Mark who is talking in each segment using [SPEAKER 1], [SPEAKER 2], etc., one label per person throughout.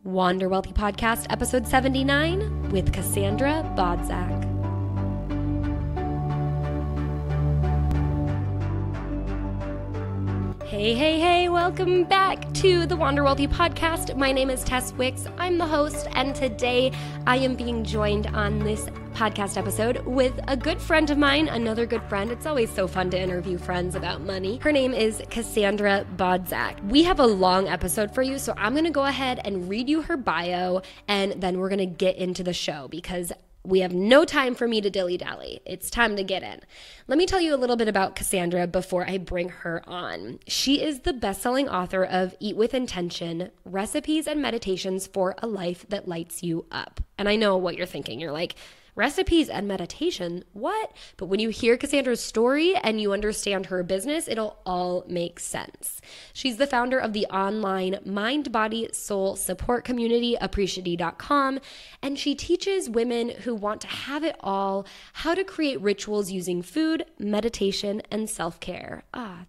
[SPEAKER 1] Wander Wealthy Podcast, episode 79 with Cassandra Bodzak. Hey, welcome back to the Wander Wealthy Podcast. My name is Tess Wicks. I'm the host, and today I am being joined on this podcast episode with a good friend of mine, another good friend. It's always so fun to interview friends about money. Her name is Cassandra Bodzak. We have a long episode for you, so I'm going to go ahead and read you her bio, and then we're going to get into the show because we have no time for me to dilly-dally. It's time to get in. Let me tell you a little bit about Cassandra before I bring her on. She is the best-selling author of Eat with Intention, Recipes and Meditations for a Life That Lights You Up. And I know what you're thinking. You're like, recipes and meditation, what? But when you hear Cassandra's story and you understand her business, it'll all make sense. She's the founder of the online mind, body, soul support community, Appreciati.com, and she teaches women who want to have it all how to create rituals using food, meditation, and self-care.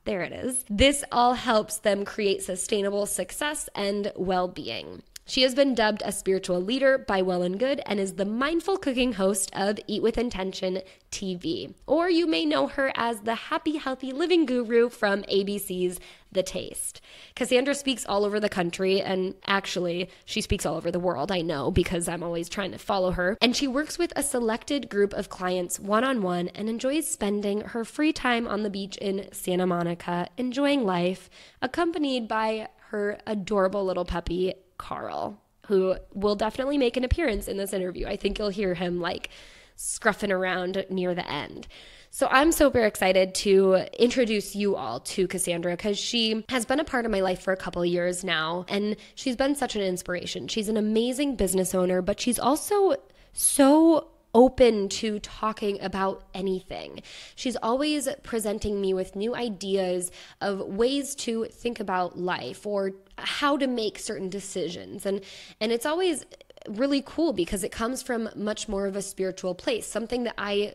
[SPEAKER 1] There it is. This all helps them create sustainable success and well-being. She has been dubbed a spiritual leader by Well and Good and is the mindful cooking host of Eat with Intention TV. Or you may know her as the happy, healthy living guru from ABC's The Taste. Cassandra speaks all over the country, and actually, she speaks all over the world, I know, because I'm always trying to follow her. And she works with a selected group of clients one-on-one and enjoys spending her free time on the beach in Santa Monica, enjoying life, accompanied by her adorable little puppy, Carl, who will definitely make an appearance in this interview. I think you'll hear him like scruffing around near the end. So I'm super excited to introduce you all to Cassandra because she has been a part of my life for a couple of years now, and she's been such an inspiration. She's an amazing business owner, but she's also so open to talking about anything. She's always presenting me with new ideas of ways to think about life or how to make certain decisions. And it's always really cool because it comes from much more of a spiritual place, something that I,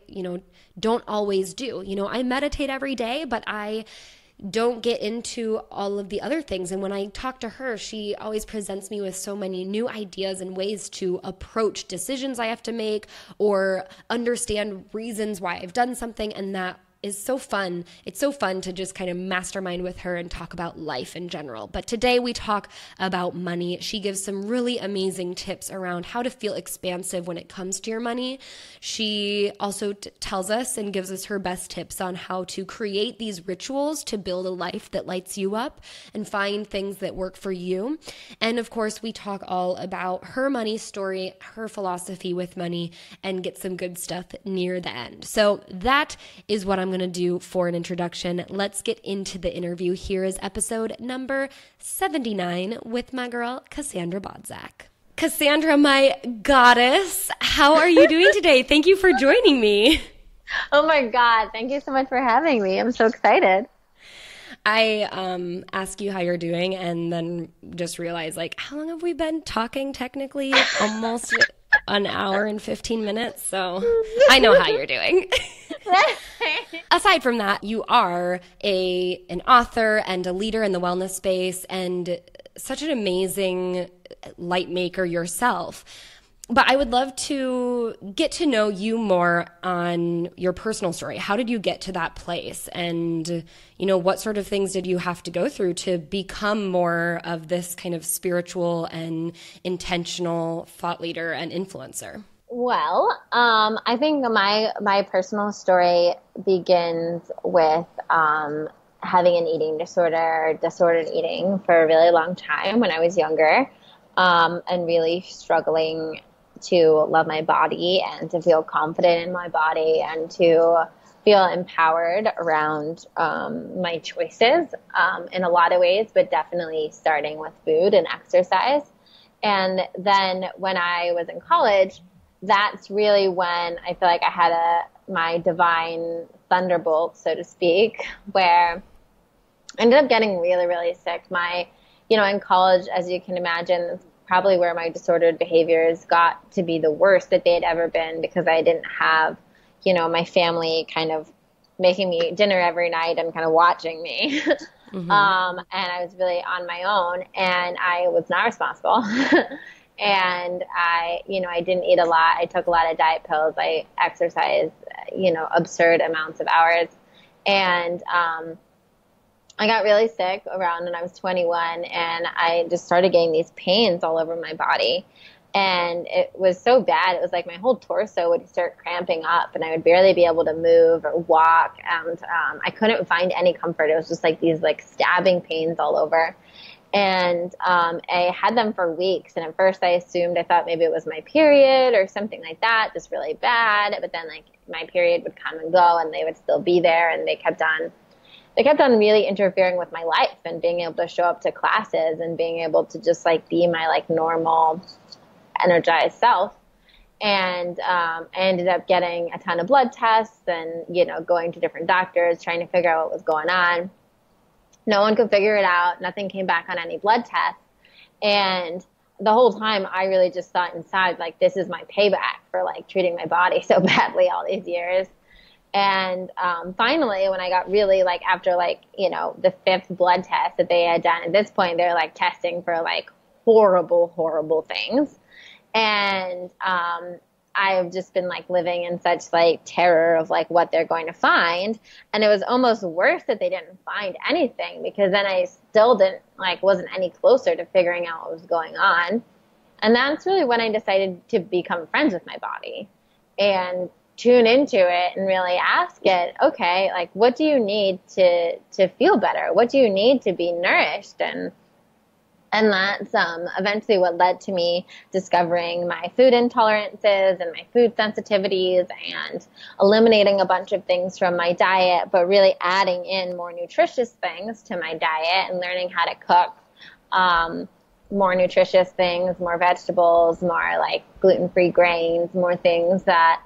[SPEAKER 1] don't always do. I meditate every day, but I don't get into all of the other things. And when I talk to her, she always presents me with so many new ideas and ways to approach decisions I have to make or understand reasons why I've done something. And that is so fun. It's so fun to just kind of mastermind with her and talk about life in general. But today we talk about money. She gives some really amazing tips around how to feel expansive when it comes to your money. She also tells us and gives us her best tips on how to create these rituals to build a life that lights you up and find things that work for you. And of course, we talk all about her money story, her philosophy with money, and get some good stuff near the end. So that is what I'm going to do for an introduction. Let's get into the interview. Here is episode number 79 with my girl, Cassandra Bodzak. Cassandra, my goddess, how are you doing today? Thank you for joining me.
[SPEAKER 2] Oh my God. Thank you so much for having me. I'm so excited.
[SPEAKER 1] I ask you how you're doing and then just realize, how long have we been talking technically? Almost an hour and 15 minutes. So I know how you're doing. Aside from that, you are an author and a leader in the wellness space and such an amazing light maker yourself. But I would love to get to know you more on your personal story. How did you get to that place? And, what sort of things did you have to go through to become more of this kind of spiritual and intentional thought leader and influencer?
[SPEAKER 2] Well, I think my personal story begins with having an eating disorder, disordered eating for a really long time when I was younger, and really struggling to love my body and to feel confident in my body and to feel empowered around my choices in a lot of ways, but definitely starting with food and exercise. And then when I was in college, that's really when I feel like I had my divine thunderbolt, so to speak, where I ended up getting really, really sick. In college, as you can imagine, probably where my disordered behaviors got to be the worst that they had ever been because I didn't have, my family kind of making me dinner every night and kind of watching me. And I was really on my own, and I was not responsible. And I didn't eat a lot. I took a lot of diet pills. I exercised, absurd amounts of hours. And I got really sick around when I was 21, and I just started getting these pains all over my body. And it was so bad. It was like my whole torso would start cramping up, and I would barely be able to move or walk. And I couldn't find any comfort. It was just like these like stabbing pains all over. And I had them for weeks. And at first I thought maybe it was my period or something like that, just really bad. But then like my period would come and go, and they would still be there, and they kept on really interfering with my life and being able to show up to classes and being able to just like be my like normal energized self. And I ended up getting a ton of blood tests and, going to different doctors, trying to figure out what was going on. No one could figure it out. Nothing came back on any blood tests. And the whole time I really just thought inside, like, this is my payback for like treating my body so badly all these years. And finally, when I got really like after like, the 5th blood test that they had done, at this point, they're like testing for like horrible, horrible things. And I've just been like living in such like terror of like what they're going to find. And it was almost worse that they didn't find anything, because then I still wasn't any closer to figuring out what was going on. And that's really when I decided to become friends with my body and tune into it and really ask it, okay, like, what do you need to feel better? What do you need to be nourished? And that's eventually what led to me discovering my food intolerances and my food sensitivities, and eliminating a bunch of things from my diet, but really adding in more nutritious things to my diet and learning how to cook more nutritious things, more vegetables, more like gluten-free grains, more things that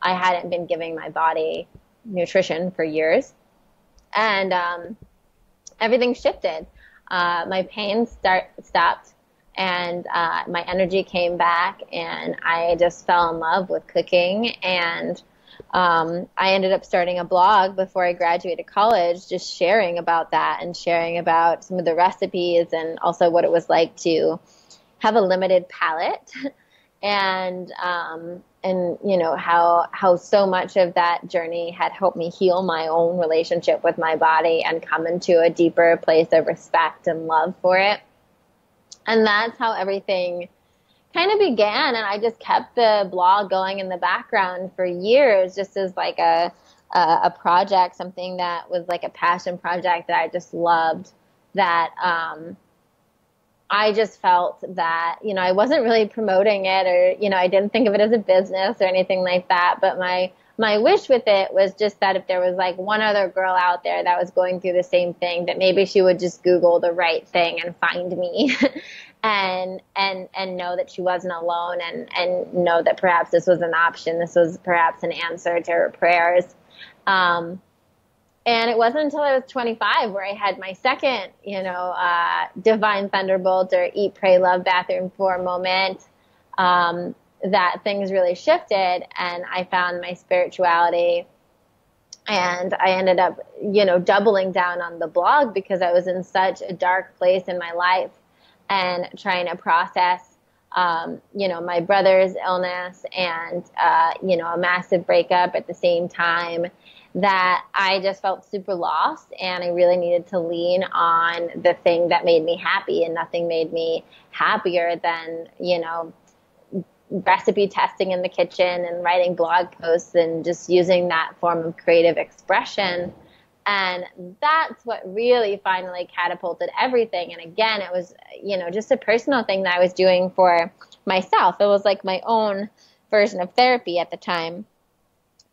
[SPEAKER 2] I hadn't been giving my body nutrition for years. And everything shifted. My pain stopped, and my energy came back, and I just fell in love with cooking. And I ended up starting a blog before I graduated college, just sharing about that and sharing about some of the recipes, and also what it was like to have a limited palate. And how so much of that journey had helped me heal my own relationship with my body and come into a deeper place of respect and love for it. And that's how everything kind of began. And I just kept the blog going in the background for years, just as like a project, something that was like a passion project that I just loved, that I just felt that, I wasn't really promoting it, or, I didn't think of it as a business or anything like that. But my wish with it was just that if there was like one other girl out there that was going through the same thing, that maybe she would just Google the right thing and find me and know that she wasn't alone, and know that perhaps this was an option. This was perhaps an answer to her prayers. And it wasn't until I was 25 where I had my second, divine thunderbolt, or eat, pray, love, bathroom floor moment, that things really shifted, and I found my spirituality. And I ended up, doubling down on the blog, because I was in such a dark place in my life and trying to process, my brother's illness and, a massive breakup at the same time, that I just felt super lost, and I really needed to lean on the thing that made me happy. And nothing made me happier than, recipe testing in the kitchen and writing blog posts and just using that form of creative expression. And that's what really finally catapulted everything. And again, it was, just a personal thing that I was doing for myself. It was like my own version of therapy at the time.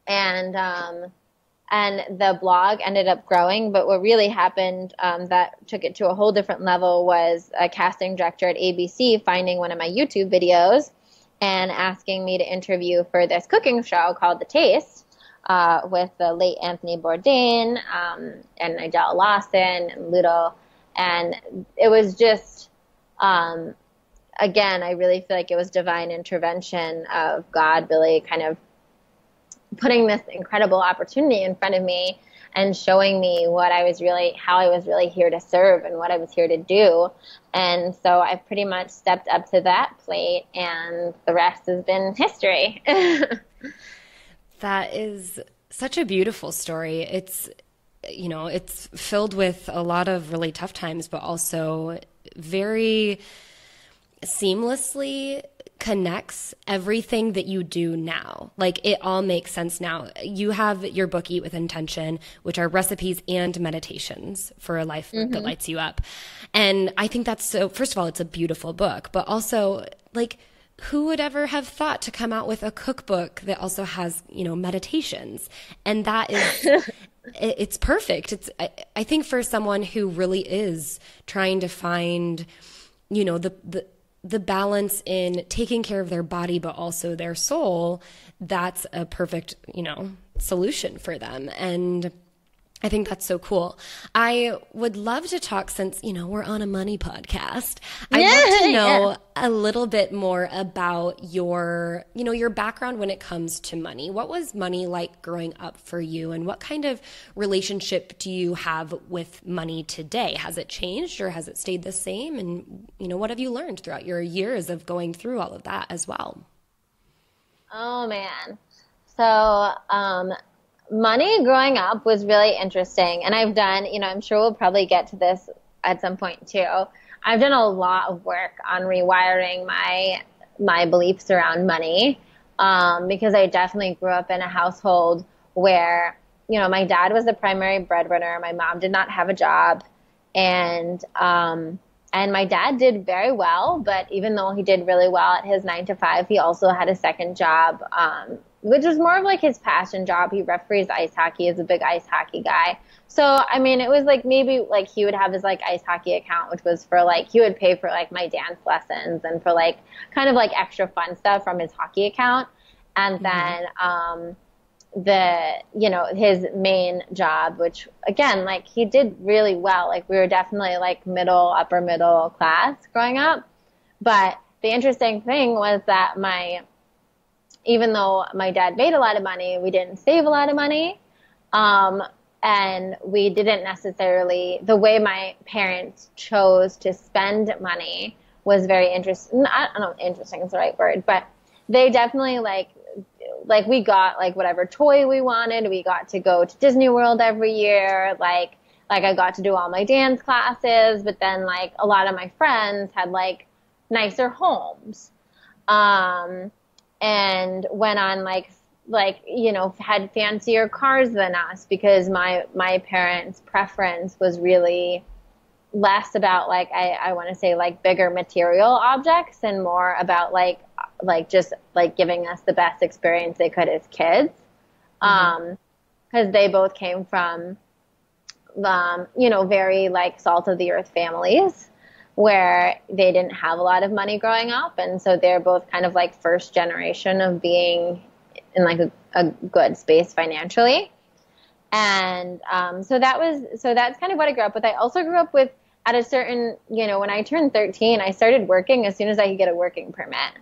[SPEAKER 2] And the blog ended up growing. But what really happened that took it to a whole different level was a casting director at ABC finding one of my YouTube videos and asking me to interview for this cooking show called The Taste with the late Anthony Bourdain and Nigel Lawson and Ludo. And it was just, again, I really feel like it was divine intervention of God really kind of putting this incredible opportunity in front of me and showing me how I was really here to serve and what I was here to do. And so I pretty much stepped up to that plate, and the rest has been history.
[SPEAKER 1] That is such a beautiful story. It's, it's filled with a lot of really tough times, but also very seamlessly connects everything that you do now. Like, it all makes sense now. You have your book, Eat with Intention, which are recipes and meditations for a life that lights you up. And I think that's so, first of all, it's a beautiful book, but also, like, who would ever have thought to come out with a cookbook that also has, meditations? And that is, it's perfect. I think for someone who really is trying to find, the balance in taking care of their body, but also their soul, that's a perfect, solution for them. And I think that's so cool. I would love to talk, since, we're on a money podcast. I'd love to know a little bit more about your background when it comes to money. What was money like growing up for you, and what kind of relationship do you have with money today? Has it changed, or has it stayed the same? And, what have you learned throughout your years of going through all of that as well?
[SPEAKER 2] Oh, man. So, money growing up was really interesting. And I've done, I'm sure we'll probably get to this at some point too. I've done a lot of work on rewiring my beliefs around money, because I definitely grew up in a household where, my dad was the primary breadwinner. My mom did not have a job. And my dad did very well, but even though he did really well at his 9 to 5, he also had a second job, which was more of like his passion job. He referees ice hockey, is a big ice hockey guy. So, I mean, it was like maybe like he would have his like ice hockey account, which was for like, he would pay for like my dance lessons and for like kind of like extra fun stuff from his hockey account. And then, his main job, which again, like he did really well. Like we were definitely like upper middle class growing up. But the interesting thing was that even though my dad made a lot of money, we didn't save a lot of money. And we didn't necessarily, the way my parents chose to spend money was very interesting. I don't know if interesting is the right word, but they definitely like we got like whatever toy we wanted. We got to go to Disney World every year. Like I got to do all my dance classes, but then like a lot of my friends had like nicer homes. And went on had fancier cars than us, because my parents' preference was really less about like, I want to say like bigger material objects and more about like just like giving us the best experience they could as kids. Cause they both came from, very like salt of the earth families, where they didn't have a lot of money growing up. And so they're both kind of like first generation of being in like a good space financially. And so that's kind of what I grew up with. I also grew up with, at a certain, when I turned 13, I started working as soon as I could get a working permit,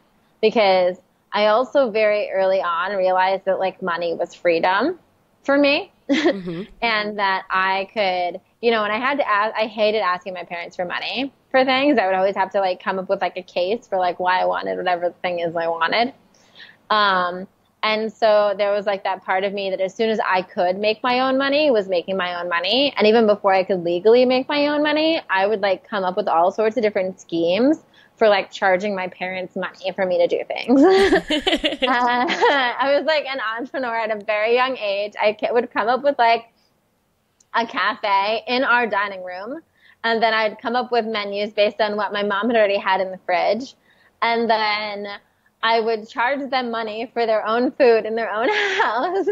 [SPEAKER 2] because I also very early on realized that like money was freedom for me. And that I could, and I hated asking my parents for money for things. I would always have to like come up with like a case for like why I wanted whatever the thing is I wanted. And so there was like that part of me that as soon as I could make my own money, was making my own money. And even before I could legally make my own money, I would like come up with all sorts of different schemes for like charging my parents money for me to do things. I was like an entrepreneur at a very young age. I would come up with like a cafe in our dining room, and then I'd come up with menus based on what my mom had already had in the fridge. And then I would charge them money for their own food in their own house.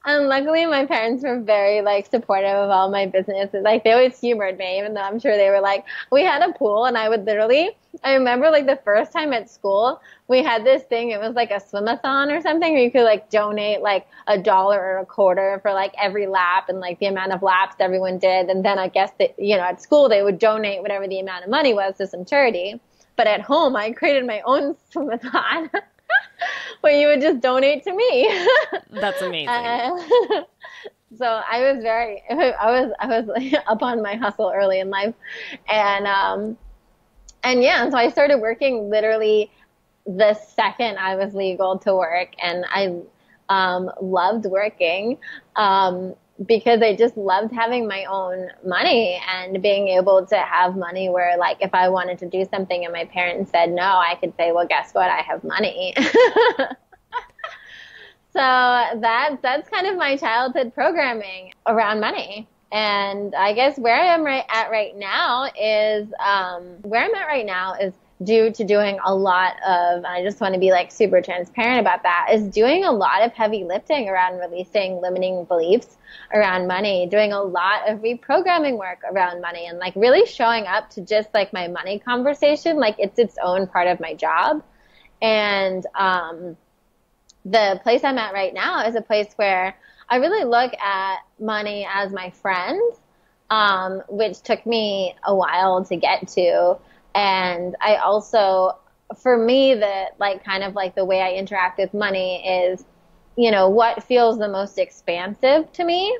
[SPEAKER 2] And luckily my parents were very like supportive of all my businesses. Like they always humored me, even though I'm sure they were like, we had a pool, and I remember like the first time at school, we had this thing, it was like a swim-a-thon or something, where you could like donate like $1 or $0.25 for like every lap, and like the amount of laps everyone did. And then I guess that, at school they would donate whatever the amount of money was to some charity. But at home, I created my own swim-a-thon where you would just donate to me.
[SPEAKER 1] That's amazing.
[SPEAKER 2] So I was like up on my hustle early in life. And yeah, so I started working literally the second I was legal to work, and I loved working because I just loved having my own money and being able to have money where, like, if I wanted to do something and my parents said no, I could say, well, guess what? I have money. So that's kind of my childhood programming around money. And I guess where I'm right now is due to doing a lot of, and I just want to be like super transparent about that, is doing a lot of heavy lifting around releasing limiting beliefs around money, doing a lot of reprogramming work around money, and like really showing up to just like my money conversation like it's its own part of my job. And the place I'm at right now is a place where I really look at money as my friend, which took me a while to get to. And I also, for me, the way I interact with money is, what feels the most expansive to me.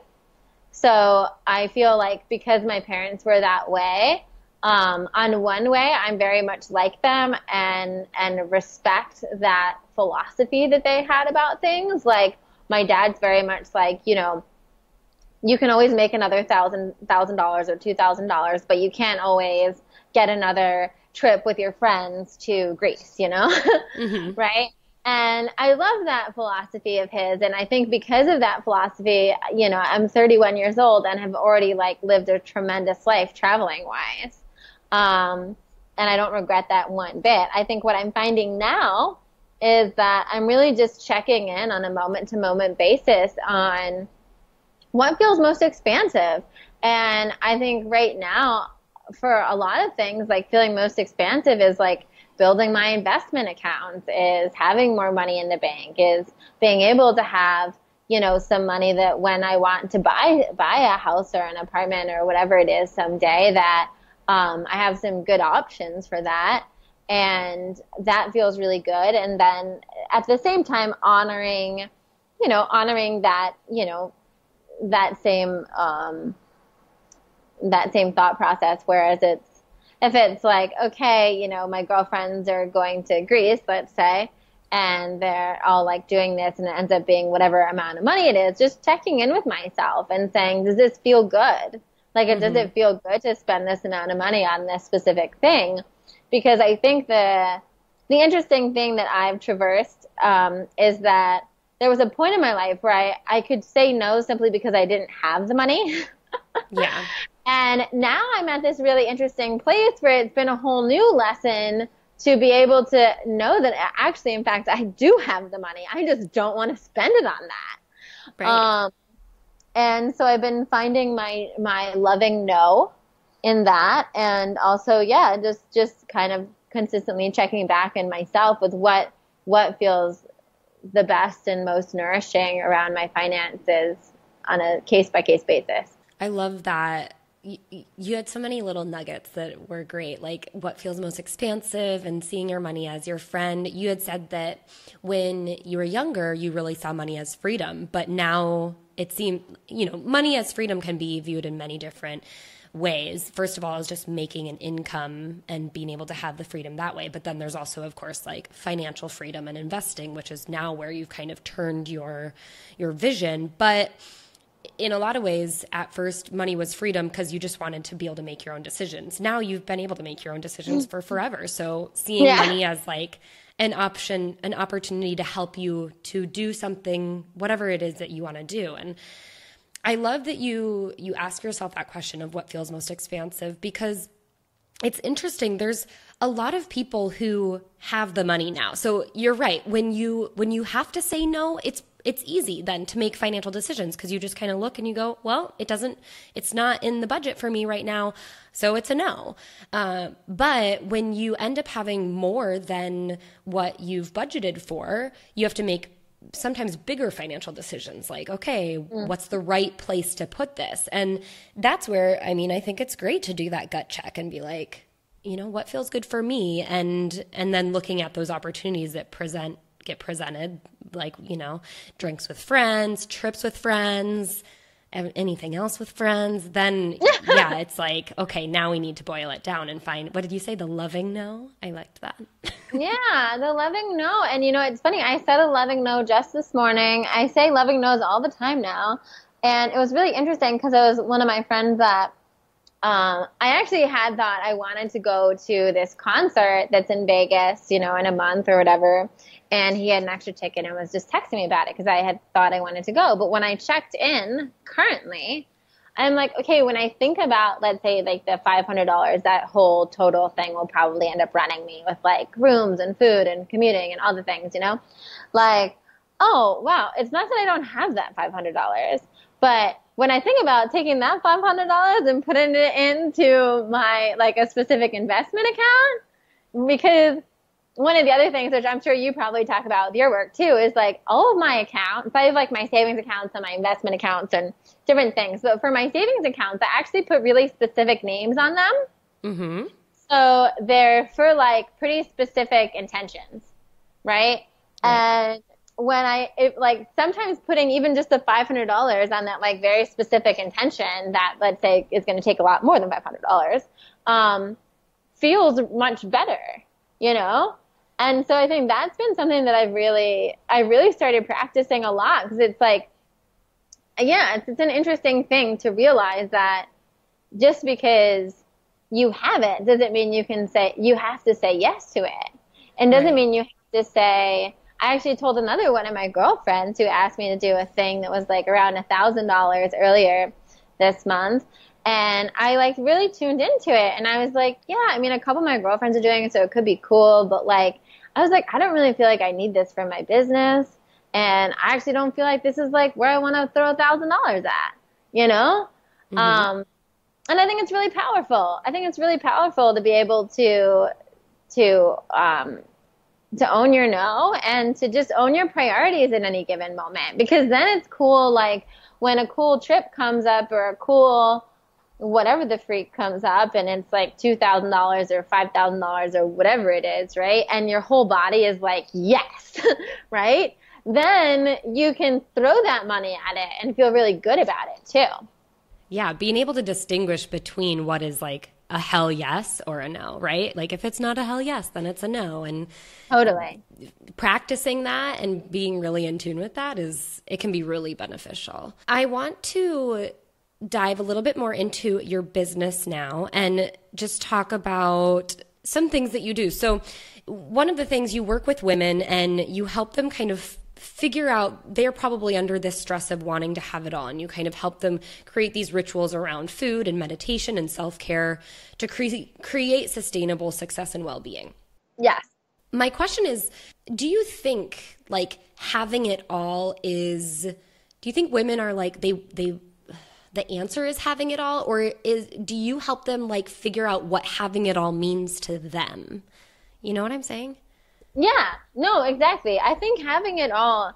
[SPEAKER 2] So I feel like because my parents were that way, on one way, I'm very much like them and respect that philosophy that they had about things. Like my dad's very much like, you can always make another $1,000 or $2,000, but you can't always get another trip with your friends to Greece, mm-hmm. Right? And I love that philosophy of his. And I think because of that philosophy, I'm 31 years old and have already lived a tremendous life traveling wise. And I don't regret that one bit. I think what I'm finding now is that I'm really just checking in on a moment to moment basis on what feels most expansive. And I think right now, for a lot of things, feeling most expansive is building my investment accounts, is having more money in the bank, is being able to have, some money that when I want to buy a house or an apartment or whatever it is someday, that I have some good options for that. And that feels really good. And then at the same time, honoring that, that same thought process. Whereas if it's okay, my girlfriends are going to Greece, let's say, and they're all doing this and it ends up being whatever amount of money it is, just checking in with myself and saying, does this feel good? Mm-hmm. Does it feel good to spend this amount of money on this specific thing? Because I think the interesting thing that I've traversed is that there was a point in my life where I could say no simply because I didn't have the money.
[SPEAKER 1] Yeah.
[SPEAKER 2] And now I'm at this really interesting place where it's been a whole new lesson to be able to know that actually, in fact, I do have the money. I just don't want to spend it on that.
[SPEAKER 1] Right.
[SPEAKER 2] And so I've been finding my loving no in that. And also, yeah, just kind of consistently checking back in myself with what feels the best and most nourishing around my finances on a case-by-case basis.
[SPEAKER 1] I love that. You had so many little nuggets that were great, like what feels most expansive and seeing your money as your friend. You had said that when you were younger, you really saw money as freedom, but now it seemed, money as freedom can be viewed in many different ways. First of all, is just making an income and being able to have the freedom that way. But then there's also, of course, financial freedom and investing, which is now where you've kind of turned your vision. But in a lot of ways, at first, money was freedom because you just wanted to be able to make your own decisions. Now you've been able to make your own decisions for forever. So seeing money as an option, an opportunity to help you to do something, whatever it is that you want to do. And I love that you ask yourself that question of what feels most expansive, because it's interesting. There's a lot of people who have the money now. So you're right. When you have to say no, it's easy then to make financial decisions because you just kind of look and you go, well, it's not in the budget for me right now, so it's a no. But when you end up having more than what you've budgeted for, you have to make sometimes bigger financial decisions like, okay, what's the right place to put this? And that's where, I think it's great to do that gut check and be like, what feels good for me? And then looking at those opportunities that get presented, drinks with friends, trips with friends, anything else with friends, then yeah, it's like, okay, now we need to boil it down and find, what did you say? The loving no? I liked that.
[SPEAKER 2] Yeah, the loving no. And it's funny, I said a loving no just this morning. I say loving no's all the time now. And it was really interesting because it was one of my friends that I actually had thought I wanted to go to this concert that's in Vegas, in a month or whatever. And he had an extra ticket and was just texting me about it because I had thought I wanted to go. But when I checked in currently, I'm like, okay, when I think about, let's say, like the $500, that whole total thing will probably end up running me with like rooms and food and commuting and all the things, like, oh, wow, it's not that I don't have that $500. But when I think about taking that $500 and putting it into my, like, a specific investment account, because one of the other things, which I'm sure you probably talk about with your work too, is like all of my accounts, I have like my savings accounts and my investment accounts and different things. But for my savings accounts, I actually put really specific names on them. Mm-hmm. So they're for like pretty specific intentions, right? And when sometimes putting even just the $500 on that like very specific intention that, let's say, is going to take a lot more than $500, feels much better, And so I think that's been something that I really started practicing a lot, because it's like, yeah, it's an interesting thing to realize that just because you have it doesn't mean you have to say yes to it. And doesn't mean you have to say, I actually told another one of my girlfriends who asked me to do a thing that was like around $1,000 earlier this month. And I like really tuned into it. And I was like, yeah, I mean, a couple of my girlfriends are doing it, so it could be cool. But like, I was like, I don't really feel like I need this for my business. And I actually don't feel like this is like where I want to throw $1,000 at, Mm-hmm. And I think it's really powerful. I think it's really powerful to be able to own your no and to just own your priorities at any given moment. Because then it's cool, like when a cool trip comes up or a cool whatever the freak comes up and it's like $2,000 or $5,000 or whatever it is, right? And your whole body is like, yes, right? Then you can throw that money at it and feel really good about it too.
[SPEAKER 1] Yeah, being able to distinguish between what is like a hell yes or a no, right? Like if it's not a hell yes, then it's a no. And
[SPEAKER 2] totally
[SPEAKER 1] practicing that and being really in tune with that it can be really beneficial. I want to dive a little bit more into your business now and just talk about some things that you do. So one of the things, you work with women and you help them kind of figure out, they're probably under this stress of wanting to have it all, and you kind of help them create these rituals around food and meditation and self-care to create sustainable success and well-being.
[SPEAKER 2] Yes.
[SPEAKER 1] My question is, do you think like having it all do you think women are like, the answer is having it all, or do you help them like figure out what having it all means to them? You know what I'm saying?
[SPEAKER 2] Yeah, no, exactly. I think having it all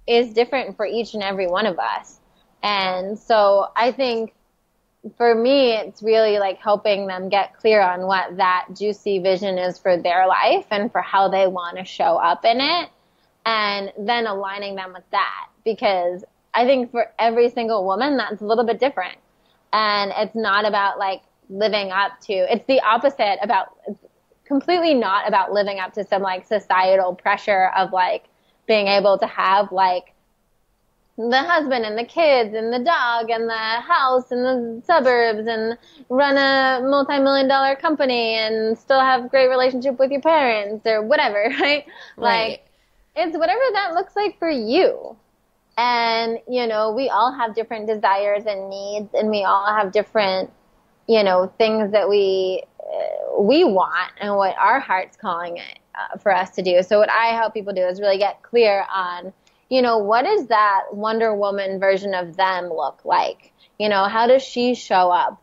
[SPEAKER 2] is different for each and every one of us. And so I think for me, it's really like helping them get clear on what that juicy vision is for their life and for how they want to show up in it, and then aligning them with that. Because I think for every single woman, that's a little bit different. And it's not about like living up to, it's the opposite completely not about living up to some like societal pressure of like being able to have like the husband and the kids and the dog and the house and the suburbs and run a multi-million-dollar company and still have a great relationship with your parents or whatever, right? Like it's whatever that looks like for you. And, we all have different desires and needs, and we all have different, things that we want and what our heart's calling it for us to do. So what I help people do is really get clear on, what does that Wonder Woman version of them look like? How does she show up?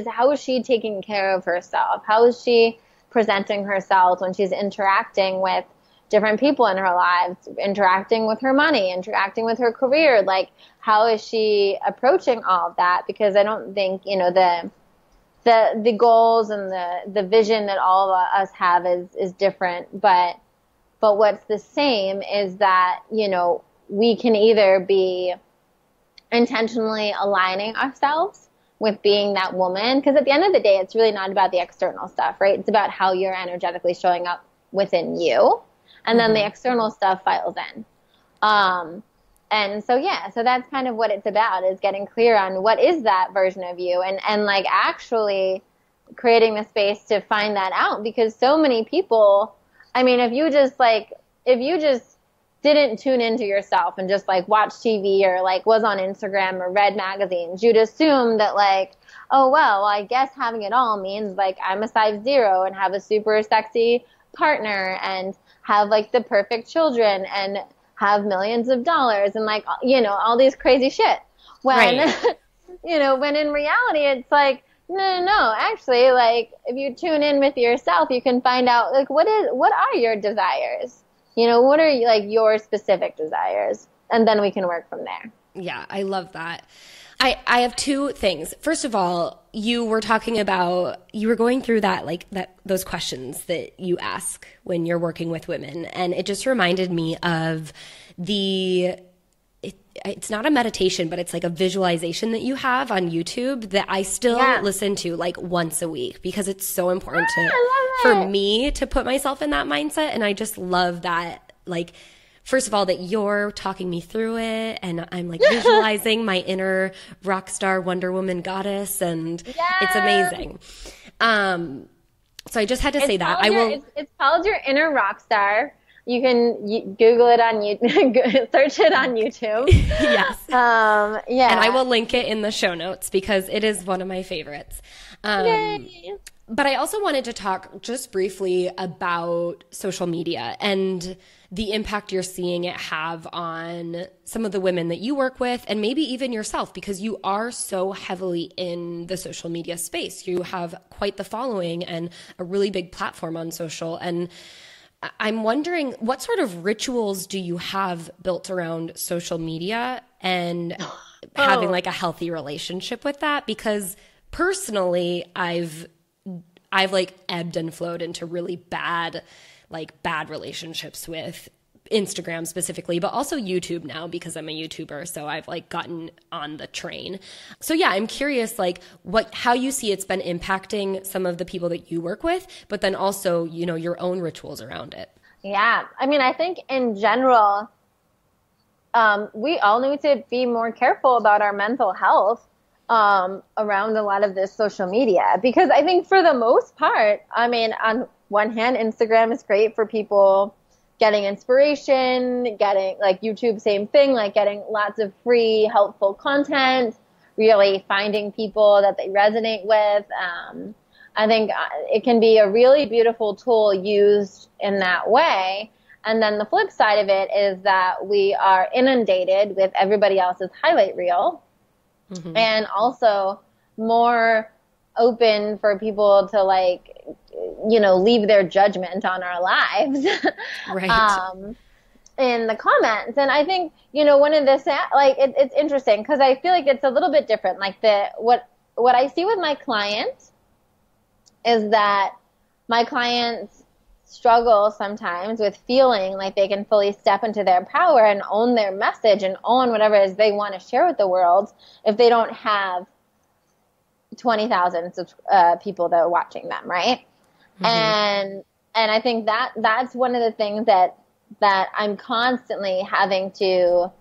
[SPEAKER 2] How is she taking care of herself? How is she presenting herself when she's interacting with different people in her lives, interacting with her money, interacting with her career? Like, how is she approaching all of that? Because I don't think, the goals and the vision that all of us have is different. But what's the same is that, we can either be intentionally aligning ourselves with being that woman. Because at the end of the day, it's really not about the external stuff, right? It's about how you're energetically showing up within you. And then the external stuff files in. And so, yeah, so that's kind of what it's about, is getting clear on what is that version of you, and like actually creating the space to find that out. Because so many people, I mean, if you just didn't tune into yourself and just like watch TV or like was on Instagram or read magazines, you'd assume that like, oh, well, I guess having it all means like I'm a size 0 and have a super sexy partner and have like the perfect children and have millions of dollars and like, you know, all these crazy shit. When, right. You know, when in reality, it's like, no, actually, like if you tune in with yourself, you can find out like, what are your desires? You know, what are like your specific desires? And then we can work from there.
[SPEAKER 1] Yeah, I love that. I have two things. First of all, you were talking about, you were going through those questions that you ask when you're working with women. And it just reminded me of it's not a meditation, but it's like a visualization that you have on YouTube that I still listen to like once a week, because it's so important for me to put myself in that mindset. And I just love that, like, first of all, that you're talking me through it, and I'm like visualizing my inner rock star Wonder Woman goddess, and it's amazing. So I just had to say that.
[SPEAKER 2] It's called your inner rock star. You can Google it on YouTube, search it on YouTube.
[SPEAKER 1] Yes. And I will link it in the show notes because it is one of my favorites.
[SPEAKER 2] Yay.
[SPEAKER 1] But I also wanted to talk just briefly about social media and the impact you're seeing it have on some of the women that you work with, and maybe even yourself, because you are so heavily in the social media space. You have quite the following and a really big platform on social. And I'm wondering, what sort of rituals do you have built around social media and having like a healthy relationship with that? Because personally, I've like ebbed and flowed into really bad relationships with Instagram specifically, but also YouTube now because I'm a YouTuber. So I've like gotten on the train. So yeah, I'm curious, like how you see it's been impacting some of the people that you work with, but then also, you know, your own rituals around it.
[SPEAKER 2] Yeah. I mean, I think in general, we all need to be more careful about our mental health around a lot of this social media, because I think for the most part, I mean, on one hand, Instagram is great for people getting inspiration, getting like YouTube, same thing, like getting lots of free, helpful content, really finding people that they resonate with. I think it can be a really beautiful tool used in that way. And then the flip side of it is that we are inundated with everybody else's highlight reel. Mm-hmm. And also more open for people to like, you know, leave their judgment on our lives.
[SPEAKER 1] Right.
[SPEAKER 2] In the comments. And I think, you know, one of the, like, it's interesting because I feel like it's a little bit different. Like what I see with my clients is that my clients struggle sometimes with feeling like they can fully step into their power and own their message and own whatever it is they want to share with the world if they don't have 20,000 people that are watching them, right? Mm-hmm. And I think that's one of the things that I'm constantly having to,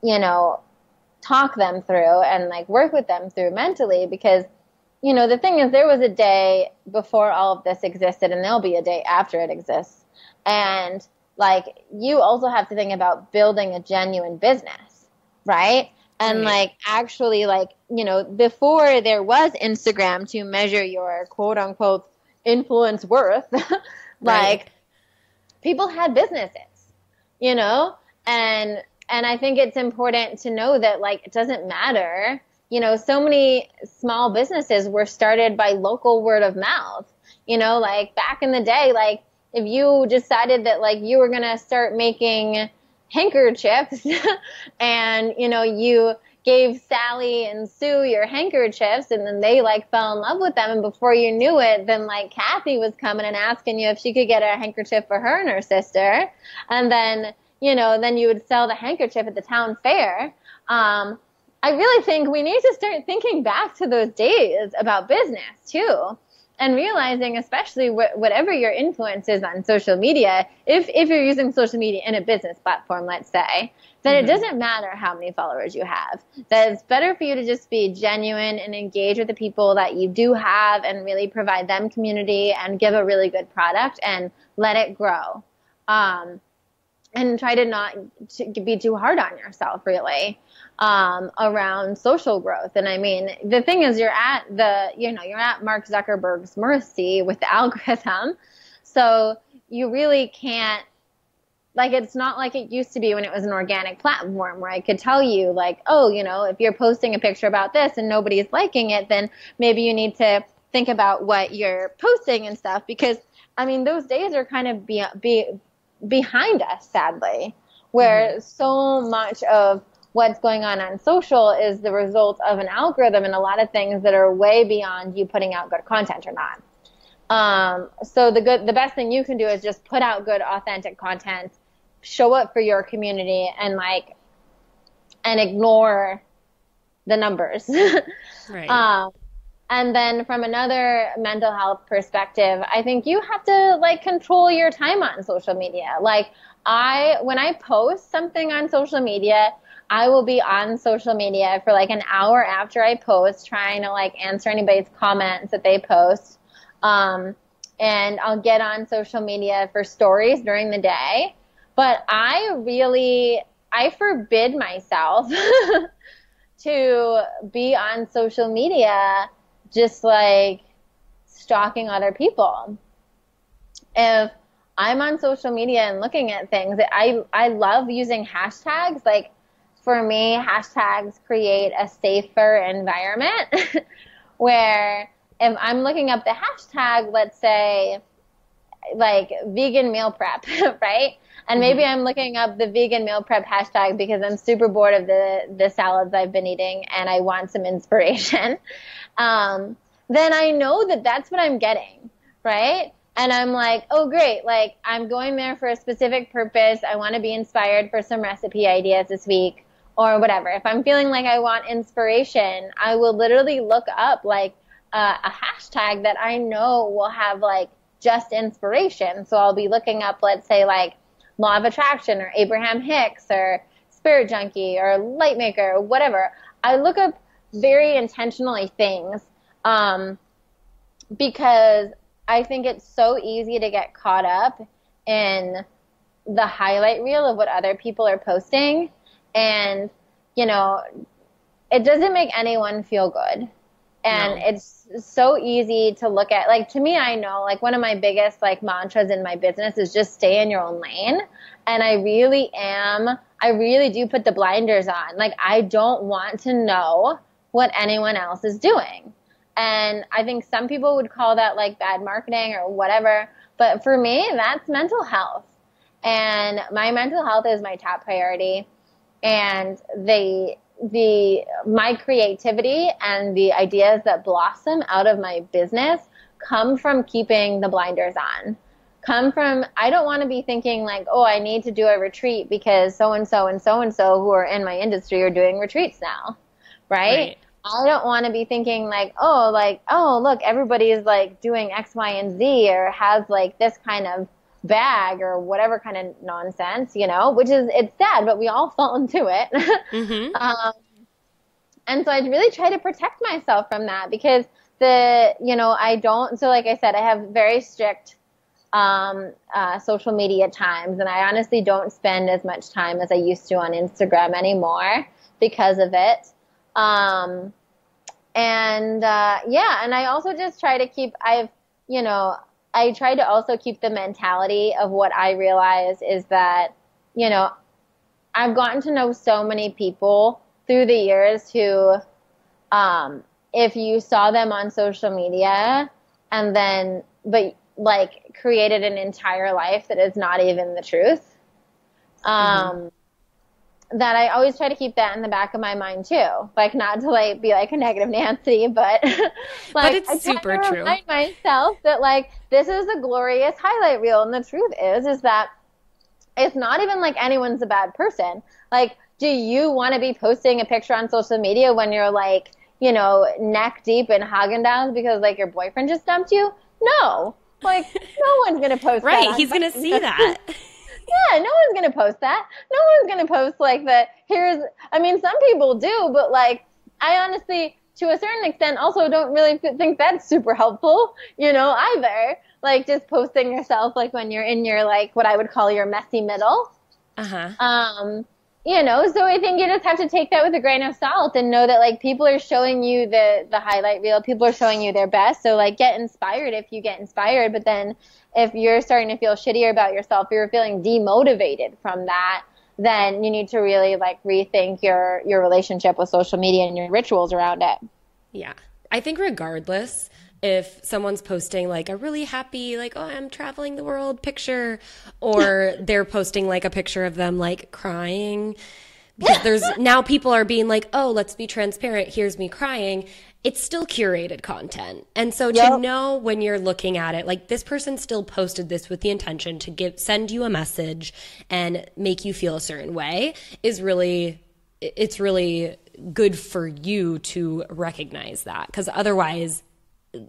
[SPEAKER 2] you know, talk them through and like work with them through mentally, because, you know, the thing is, there was a day before all of this existed and there'll be a day after it exists. And like, you also have to think about building a genuine business, right? And like, actually, like, you know, before there was Instagram to measure your quote unquote influence worth, like people had businesses, you know, and I think it's important to know that like, it doesn't matter. You know, so many small businesses were started by local word of mouth, you know, like back in the day, like if you decided that like you were going to start making handkerchiefs and, you know, you gave Sally and Sue your handkerchiefs and then they like fell in love with them. And before you knew it, then like Kathy was coming and asking you if she could get a handkerchief for her and her sister. And then, you know, then you would sell the handkerchief at the town fair. I really think we need to start thinking back to those days about business too. And realizing, especially whatever your influence is on social media, if you're using social media in a business platform, let's say, then it doesn't matter how many followers you have. That it's better for you to just be genuine and engage with the people that you do have and really provide them community and give a really good product and let it grow. And try to not be too hard on yourself, really, around social growth. And I mean, the thing is, you're at Mark Zuckerberg's mercy with the algorithm. So you really can't, like, it's not like it used to be when it was an organic platform where I could tell you, like, oh, if you're posting a picture about this and nobody's liking it, then maybe you need to think about what you're posting and stuff. Because, I mean, those days are kind of behind us, sadly, where so much of what's going on social is the result of an algorithm and a lot of things that are way beyond you putting out good content or not. So the best thing you can do is just put out good, authentic content, show up for your community, and ignore the numbers.
[SPEAKER 1] Right.
[SPEAKER 2] And then from another mental health perspective, I think you have to control your time on social media. Like when I post something on social media, I will be on social media for an hour after I post, trying to answer anybody's comments that they post. And I'll get on social media for stories during the day. But I forbid myself to be on social media just stalking other people. If I'm on social media and looking at things, I love using hashtags. For me, hashtags create a safer environment where if I'm looking up the hashtag, let's say vegan meal prep, right? And maybe I'm looking up the vegan meal prep hashtag because I'm super bored of the salads I've been eating and I want some inspiration. Then I know that that's what I'm getting, right? And I'm like, oh, great. I'm going there for a specific purpose. I want to be inspired for some recipe ideas this week or whatever. If I'm feeling like I want inspiration, I will literally look up a hashtag that I know will have just inspiration. So I'll be looking up, let's say Law of Attraction or Abraham Hicks or Spirit Junkie or Lightmaker or whatever. I look up very intentionally things because I think it's so easy to get caught up in the highlight reel of what other people are posting. And, it doesn't make anyone feel good. And it's so easy to look at, to me, I know, one of my biggest, mantras in my business is just stay in your own lane. And I really do put the blinders on. I don't want to know what anyone else is doing. And I think some people would call that bad marketing or whatever. But for me, that's mental health. And my mental health is my top priority. And my creativity and the ideas that blossom out of my business come from keeping the blinders on. I don't want to be thinking oh, I need to do a retreat because so-and-so and so-and-so who are in my industry are doing retreats now, right? I don't want to be thinking oh, look, everybody's doing X, Y, and Z or has this kind of bag or whatever kind of nonsense, which is, it's sad, but we all fall into it. And so I really try to protect myself from that because I don't, so like I said, I have very strict social media times, and I honestly don't spend as much time as I used to on Instagram anymore because of it. And I also just try to keep, I try to also keep the mentality of what I realize is that, I've gotten to know so many people through the years who, if you saw them on social media and then, but created an entire life that is not even the truth, that I always try to keep that in the back of my mind too. Not to be a negative Nancy, but
[SPEAKER 1] but it's
[SPEAKER 2] I
[SPEAKER 1] super
[SPEAKER 2] try to
[SPEAKER 1] true.
[SPEAKER 2] remind myself that this is a glorious highlight reel, and the truth is that it's not even anyone's a bad person. do you want to be posting a picture on social media when you're like, you know, neck deep in Haagen-Dazs because like your boyfriend just dumped you? No. Like, no one's going to post that.
[SPEAKER 1] Right. He's going to see that.
[SPEAKER 2] Yeah, no one's going to post that. No one's going to post like that. I mean, some people do, but like, I honestly, to a certain extent, also don't really think that's super helpful, you know, either. Like just posting yourself like when you're in your like what I would call your messy middle. You know, so I think you just have to take that with a grain of salt and know that like people are showing you the highlight reel. People are showing you their best. So like get inspired if you get inspired. But then if you're starting to feel shittier about yourself, you're feeling demotivated from that, then you need to really like rethink your relationship with social media and your rituals around it.
[SPEAKER 1] Yeah. I think regardless, if someone's posting like a really happy, like, oh, I'm traveling the world picture, or they're posting like a picture of them like crying, because now people are being like, oh, let's be transparent. Here's me crying. It's still curated content. And so to know when you're looking at it, like this person still posted this with the intention to send you a message and make you feel a certain way it's really good for you to recognize that. Because otherwise,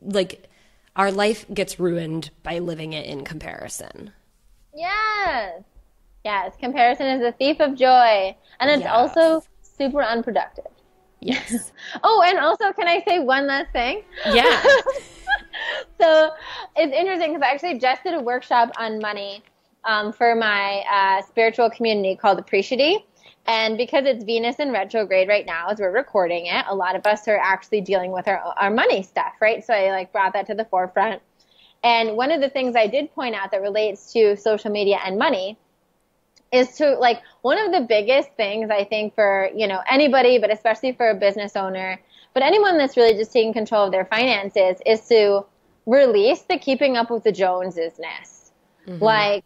[SPEAKER 1] like, our life gets ruined by living it in comparison.
[SPEAKER 2] Yes. Comparison is a thief of joy. And it's also super unproductive.
[SPEAKER 1] Yes.
[SPEAKER 2] Oh, and also, can I say one last thing?
[SPEAKER 1] Yeah.
[SPEAKER 2] So it's interesting because I actually just did a workshop on money for my spiritual community called Appreciate. And because it's Venus in retrograde right now as we're recording it, a lot of us are actually dealing with our money stuff, right? So I like brought that to the forefront. And one of the things I did point out that relates to social media and money is to like one of the biggest things I think for, you know, anybody, but especially for a business owner, but anyone that's really just taking control of their finances is to release the keeping up with the Joneses-ness. Like,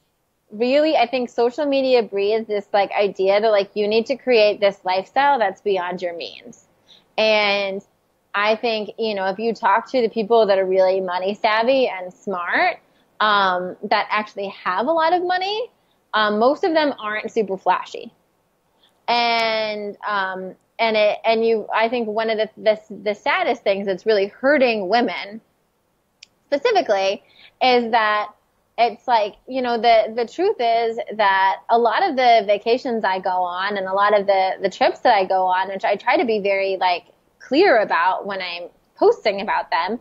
[SPEAKER 2] really, I think social media breeds this like idea that like you need to create this lifestyle that's beyond your means. And I think, you know, if you talk to the people that are really money savvy and smart, that actually have a lot of money, most of them aren't super flashy. And I think one of the saddest things that's really hurting women specifically is that it's like, you know, the truth is that a lot of the vacations I go on and a lot of the trips that I go on, which I try to be very like clear about when I'm posting about them,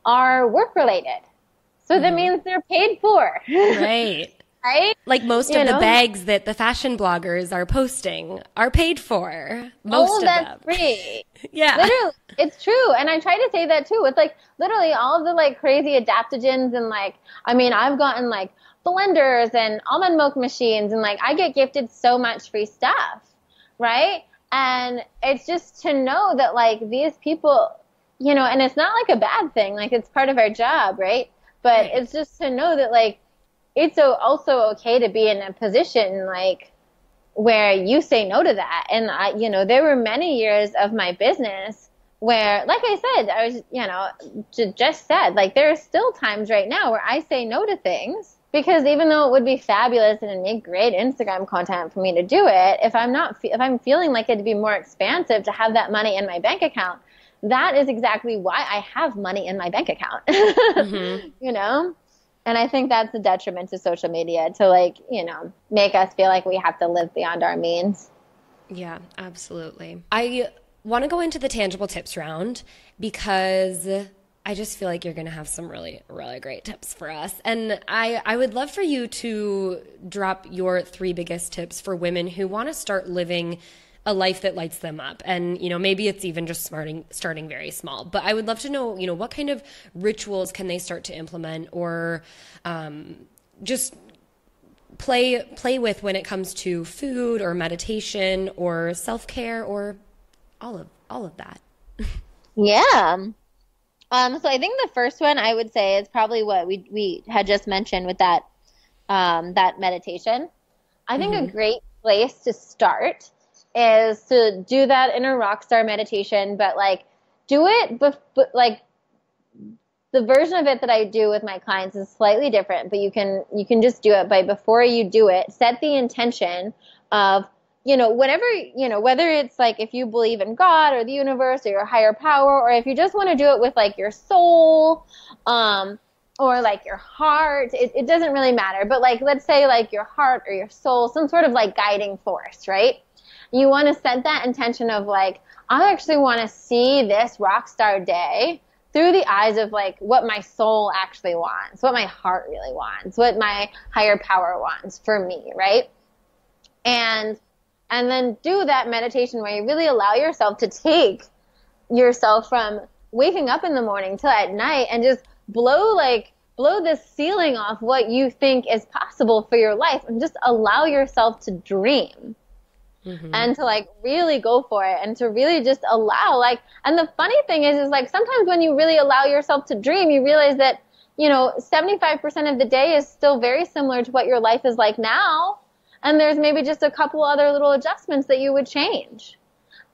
[SPEAKER 2] are work related. So that means they're paid for. Right. Right?
[SPEAKER 1] Like most of the bags that the fashion bloggers are posting are paid for. Most of them.
[SPEAKER 2] That's free.
[SPEAKER 1] Yeah.
[SPEAKER 2] Literally, it's true. And I try to say that too. It's like literally all of the like crazy adaptogens and like, I mean, I've gotten like blenders and almond milk machines and like I get gifted so much free stuff. Right? And it's just to know that like these people, you know, and it's not like a bad thing. Like it's part of our job. Right? But it's just to know that like, it's also okay to be in a position like where you say no to that. And I, you know, there were many years of my business where, like I said, I was, you know, just said, like there are still times right now where I say no to things because even though it would be fabulous and it'd make great Instagram content for me to do it, if I'm feeling like it'd be more expansive to have that money in my bank account, that is exactly why I have money in my bank account, you know? And I think that's a detriment to social media to like, you know, make us feel like we have to live beyond our means.
[SPEAKER 1] Yeah, absolutely. I want to go into the tangible tips round because I just feel like you're going to have some really, really great tips for us. And I would love for you to drop your 3 biggest tips for women who want to start living a life that lights them up. And, you know, maybe it's even just starting very small. But I would love to know, you know, what kind of rituals can they start to implement or just play with when it comes to food or meditation or self-care or all of that.
[SPEAKER 2] Yeah. So I think the first one I would say is probably what we had just mentioned with that meditation. I think a great place to start is to do that inner rock star meditation, but like do it, but like the version of it that I do with my clients is slightly different, but you can just do it by before you do it, set the intention of whatever, whether it's like if you believe in God or the universe or your higher power, or if you just want to do it with like your soul, or like your heart, it doesn't really matter. But like, let's say like your heart or your soul, some sort of like guiding force, right? You want to set that intention of like, I actually want to see this rock star day through the eyes of like what my soul actually wants, what my heart really wants, what my higher power wants for me, right? And then do that meditation where you really allow yourself to take yourself from waking up in the morning till at night and just blow the ceiling off what you think is possible for your life, and just allow yourself to dream. Mm-hmm. And to like really go for it, and to really just allow, like, and the funny thing is like sometimes when you really allow yourself to dream, you realize that, 75% of the day is still very similar to what your life is like now. And there's maybe just a couple other little adjustments that you would change.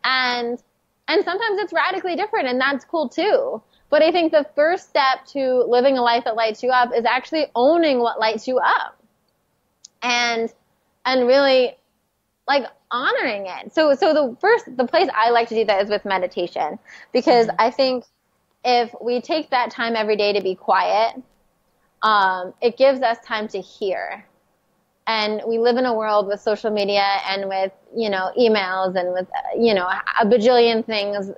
[SPEAKER 2] And sometimes it's radically different, and that's cool too. But I think the first step to living a life that lights you up is actually owning what lights you up. And really like honoring it. So the place I like to do that is with meditation, because mm-hmm. I think if we take that time every day to be quiet, it gives us time to hear. And we live in a world with social media and with, emails and with, a bajillion things,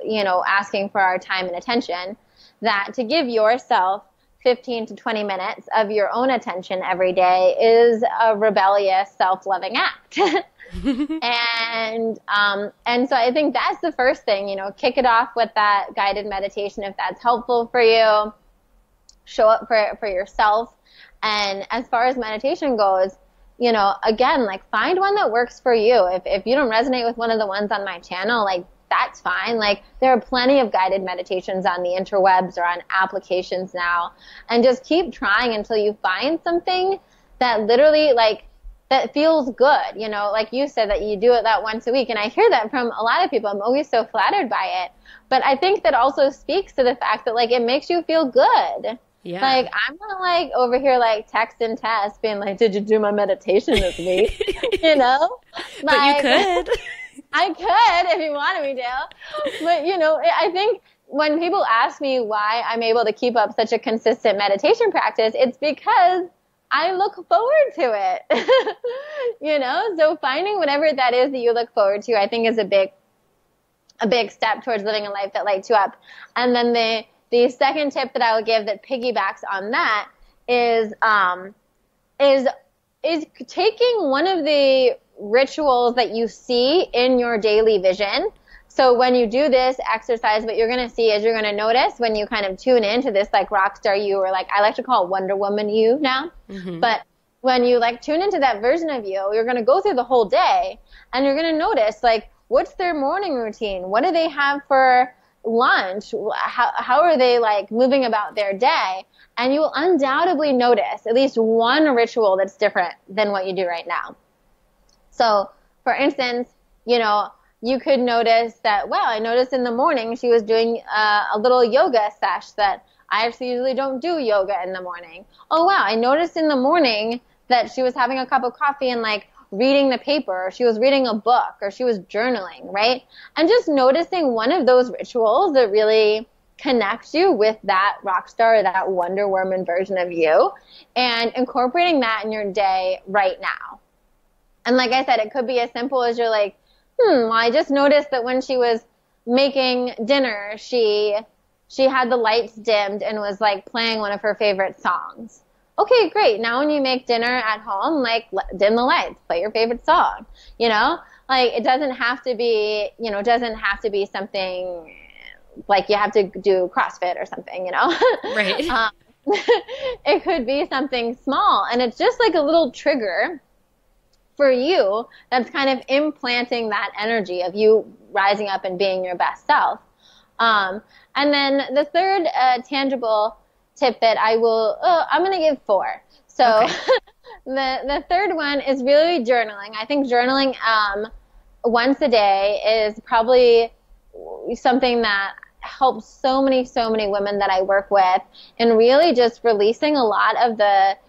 [SPEAKER 2] asking for our time and attention, that to give yourself 15 to 20 minutes of your own attention every day is a rebellious, self-loving act. And so I think that's the first thing, kick it off with that guided meditation if that's helpful for you. Show up for yourself. And as far as meditation goes, again, like find one that works for you. If you don't resonate with one of the ones on my channel, like that's fine. Like there are plenty of guided meditations on the interwebs or on applications now, and just keep trying until you find something that literally that feels good. Like you said that you do it that once a week. And I hear that from a lot of people. I'm always so flattered by it. But I think that also speaks to the fact that it makes you feel good. Yeah. Like, I'm not over here texting Tess being like, did you do my meditation this week? But you could. I could if you wanted me to. But, I think when people ask me why I'm able to keep up such a consistent meditation practice, it's because I look forward to it. So finding whatever that is that you look forward to, I think is a big step towards living a life that lights you up. And then the second tip that I would give that piggybacks on that is taking one of the rituals that you see in your daily vision. So when you do this exercise, what you're going to see is you're going to notice when you kind of tune into this rock star you, or I like to call it Wonder Woman you now. Mm-hmm. But when you tune into that version of you, you're going to go through the whole day, and you're going to notice what's their morning routine? What do they have for lunch? How are they moving about their day? And you will undoubtedly notice at least one ritual that's different than what you do right now. So for instance, you could notice that, wow, I noticed in the morning she was doing a little yoga sesh that I actually usually don't do yoga in the morning. Oh wow, I noticed in the morning that she was having a cup of coffee and reading the paper, or she was reading a book, or she was journaling, right? And just noticing one of those rituals that really connects you with that rock star or that Wonder Woman version of you, and incorporating that in your day right now. And like I said, it could be as simple as you're well, I just noticed that when she was making dinner, she had the lights dimmed and was playing one of her favorite songs. Okay, great. Now when you make dinner at home, dim the lights, play your favorite song. It doesn't have to be, something you have to do CrossFit or something, Right. It could be something small, and it's just a little trigger for you that's kind of implanting that energy of you rising up and being your best self. And then the third tangible tip that I'm going to give 4. So okay. The third one is really journaling. I think journaling once a day is probably something that helps so many women that I work with, and really just releasing a lot of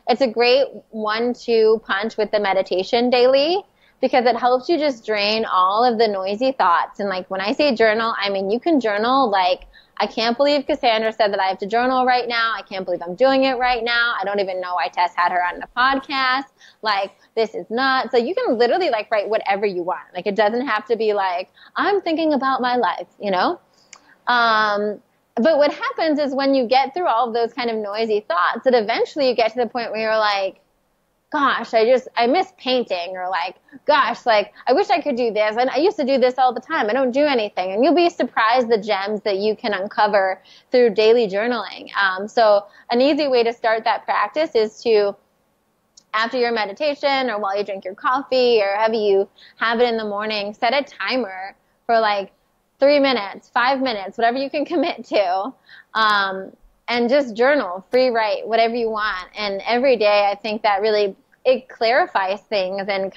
[SPEAKER 2] it's a great 1-2 punch with the meditation daily, because it helps you just drain all of the noisy thoughts. And like when I say journal, I mean, you can journal like, I can't believe Cassandra said that I have to journal right now. I can't believe I'm doing it right now. I don't even know why Tess had her on the podcast. Like, this is nuts. So you can literally like write whatever you want. Like, it doesn't have to be like, I'm thinking about my life, you know? But what happens is when you get through all of those kind of noisy thoughts, that eventually you get to the point where you're like, gosh, I miss painting, or like, gosh, like, I wish I could do this. And I used to do this all the time. I don't do anything. And you'll be surprised the gems that you can uncover through daily journaling. So an easy way to start that practice is to, after your meditation or while you drink your coffee or however you have it in the morning, set a timer for like 3 minutes, 5 minutes, whatever you can commit to. And just journal, free write, whatever you want. And every day, I think that really, it clarifies things and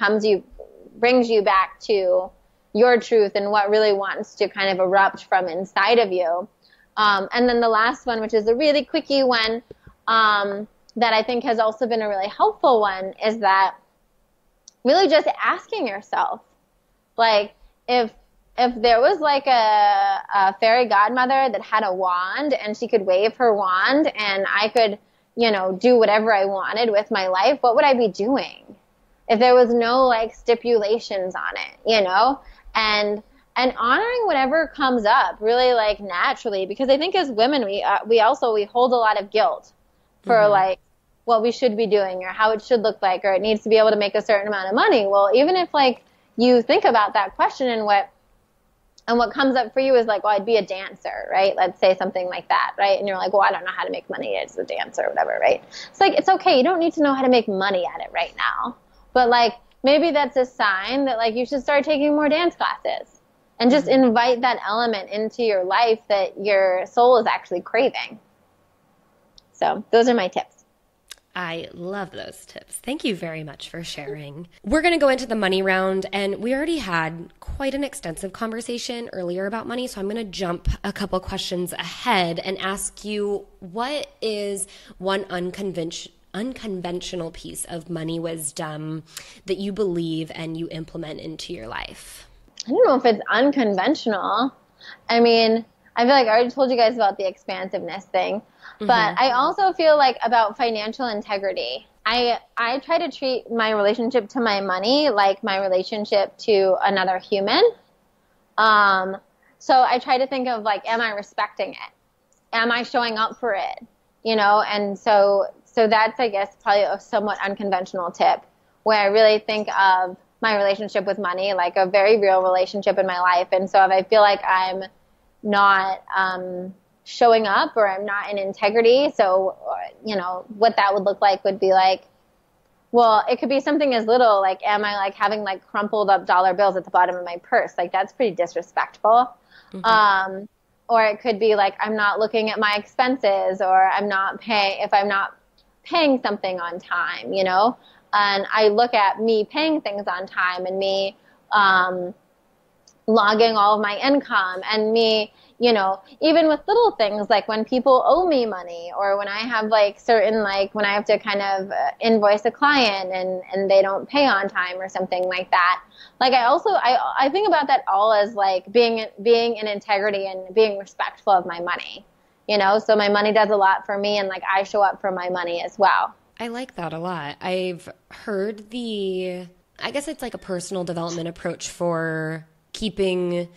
[SPEAKER 2] brings you back to your truth and what really wants to kind of erupt from inside of you. And then the last one, which is a really quickie one, that I think has also been a really helpful one, is that really just asking yourself, like, if there was like a fairy godmother that had a wand and she could wave her wand and I could, you know, do whatever I wanted with my life, what would I be doing? If there was no like stipulations on it, you know, and honoring whatever comes up really like naturally, because I think as women, we hold a lot of guilt for like what we should be doing or how it should look like, or it needs to be able to make a certain amount of money. Well, even if like you think about that question and what comes up for you is like, well, I'd be a dancer, right? Let's say something like that, right? And you're like, well, I don't know how to make money as a dancer or whatever, right? It's like, it's okay. You don't need to know how to make money at it right now. But like, maybe that's a sign that like you should start taking more dance classes and just invite that element into your life that your soul is actually craving. So those are my tips.
[SPEAKER 1] I love those tips. Thank you very much for sharing. We're going to go into the money round, and we already had quite an extensive conversation earlier about money, so I'm going to jump a couple questions ahead and ask you, what is one unconventional piece of money wisdom that you believe and you implement into your life?
[SPEAKER 2] I don't know if it's unconventional. I mean, I feel like I already told you guys about the expansiveness thing. But I also feel like about financial integrity. I try to treat my relationship to my money like my relationship to another human. So I try to think of like, am I respecting it? Am I showing up for it? You know, and so that's, I guess, probably a somewhat unconventional tip, where I really think of my relationship with money like a very real relationship in my life. And so if I feel like I'm not showing up or I'm not in integrity, so, you know, what that would look like would be like, well, it could be something as little like, am I like having like crumpled up dollar bills at the bottom of my purse? Like, that's pretty disrespectful. Or it could be like, I'm not looking at my expenses, or if I'm not paying something on time, you know, and I look at me paying things on time and me logging all of my income, and me, you know, even with little things like when people owe me money, or when I have like certain, like when I have to kind of invoice a client and they don't pay on time or something like that. Like I think about that all as like being in integrity and being respectful of my money, you know, so my money does a lot for me, and like I show up for my money as well.
[SPEAKER 1] I like that a lot. I've heard I guess it's like a personal development approach for keeping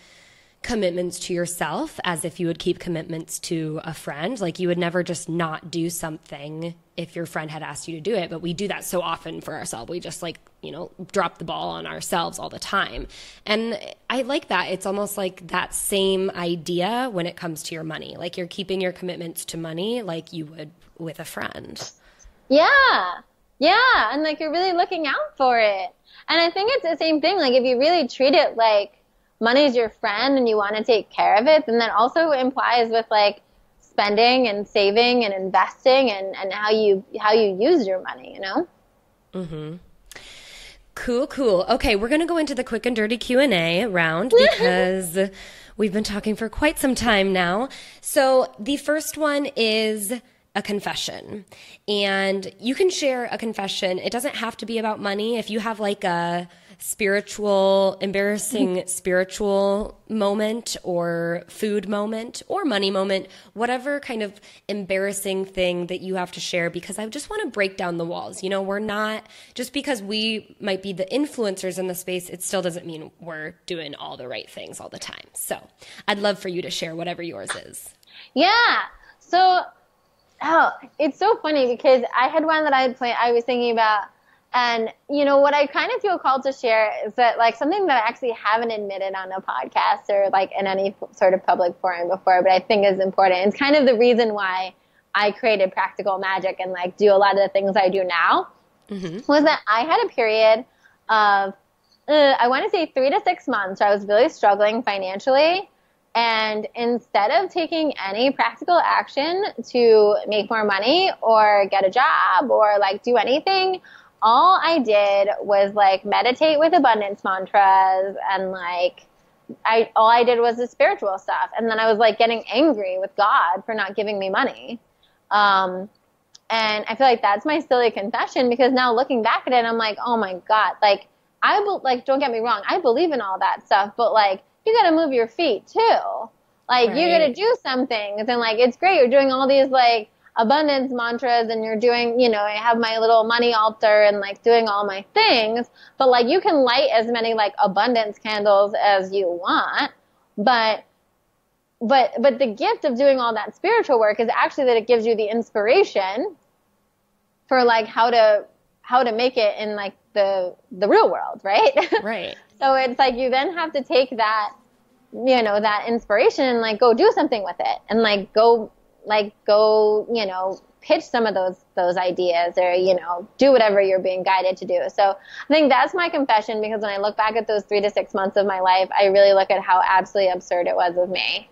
[SPEAKER 1] commitments to yourself as if you would keep commitments to a friend. Like, you would never just not do something if your friend had asked you to do it, but we do that so often for ourselves. We just like, you know, drop the ball on ourselves all the time. And I like that. It's almost like that same idea when it comes to your money. Like, you're keeping your commitments to money like you would with a friend.
[SPEAKER 2] Yeah. And like, you're really looking out for it. And I think it's the same thing. Like, if you really treat it like money's your friend and you want to take care of it, then that also implies with like spending and saving and investing and how you use your money, you know?
[SPEAKER 1] Cool. Okay, we're going to go into the quick and dirty Q&A round because we've been talking for quite some time now. So the first one is a confession, and you can share a confession. It doesn't have to be about money. If you have like a embarrassing spiritual moment or food moment or money moment, whatever kind of embarrassing thing that you have to share, because I just want to break down the walls. You know, we're not, just because we might be the influencers in the space, it still doesn't mean we're doing all the right things all the time. So I'd love for you to share whatever yours is.
[SPEAKER 2] Yeah. So, it's so funny because I had one that I was thinking about. And, you know, what I kind of feel called to share is that, like, something that I actually haven't admitted on a podcast or, like, in any sort of public forum before, but I think is important. It's kind of the reason why I created Practical Magic and, like, do a lot of the things I do now, was that I had a period of, I want to say 3 to 6 months where I was really struggling financially. And instead of taking any practical action to make more money or get a job or, like, do anything, all I did was, like, meditate with abundance mantras and, like, all I did was the spiritual stuff. And then I was, like, getting angry with God for not giving me money. And I feel like that's my silly confession, because now looking back at it, I'm like, oh my God, like, don't get me wrong, I believe in all that stuff, but, like, you got to move your feet too. Like, you got to do some things. And, like, it's great. You're doing all these, like, abundance mantras and you're doing, you know, I have my little money altar and, like, doing all my things, but, like, you can light as many, like, abundance candles as you want, but the gift of doing all that spiritual work is actually that it gives you the inspiration for, like, how to make it in, like, the real world, right?
[SPEAKER 1] Right.
[SPEAKER 2] So it's like you then have to take that, you know, that inspiration and, like, go do something with it and, like, go, you know, pitch some of those ideas or, you know, do whatever you're being guided to do. So I think that's my confession, because when I look back at those 3 to 6 months of my life, I really look at how absolutely absurd it was of me.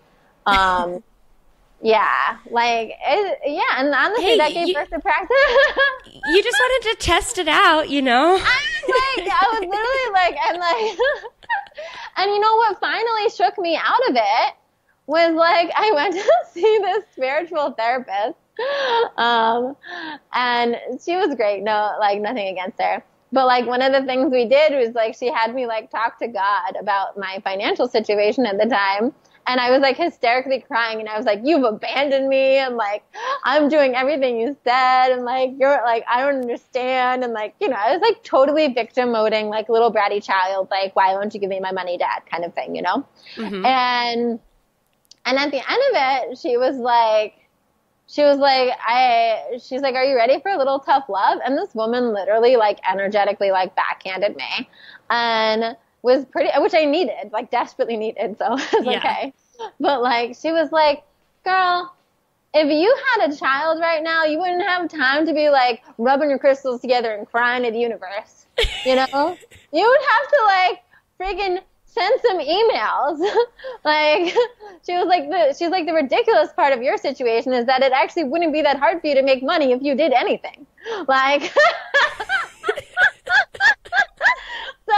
[SPEAKER 2] Yeah, like, and honestly, that gave birth to practice.
[SPEAKER 1] You just wanted to test it out, you know?
[SPEAKER 2] I was literally like, and you know what finally shook me out of it was, like, I went to see this spiritual therapist, and she was great. No, like, nothing against her. But, like, one of the things we did was, like, she had me, like, talk to God about my financial situation at the time. And I was, like, hysterically crying, and I was like, you've abandoned me, and, like, I'm doing everything you said, and, like, you're, like, I don't understand, and, like, you know, I was, like, totally victim moding, like, little bratty child, like, why won't you give me my money, Dad, kind of thing, you know? And at the end of it, she was like, are you ready for a little tough love? And this woman literally, like, energetically, like, backhanded me, and was pretty, which I needed, like, desperately needed, so it was okay. But, like, she was like, girl, if you had a child right now, you wouldn't have time to be, like, rubbing your crystals together and crying at the universe, you know? You would have to, like, friggin' send some emails. Like, she's like, the ridiculous part of your situation is that it actually wouldn't be that hard for you to make money if you did anything. Like, so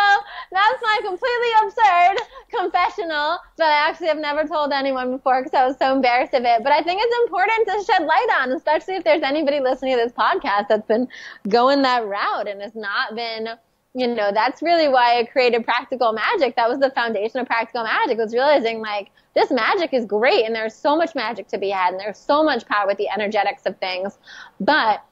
[SPEAKER 2] that's my completely absurd confessional that I actually have never told anyone before because I was so embarrassed of it. But I think it's important to shed light on, especially if there's anybody listening to this podcast that's been going that route and has not been, you know, that's really why I created Practical Magic. That was the foundation of Practical Magic, was realizing, like, this magic is great and there's so much magic to be had and there's so much power with the energetics of things. But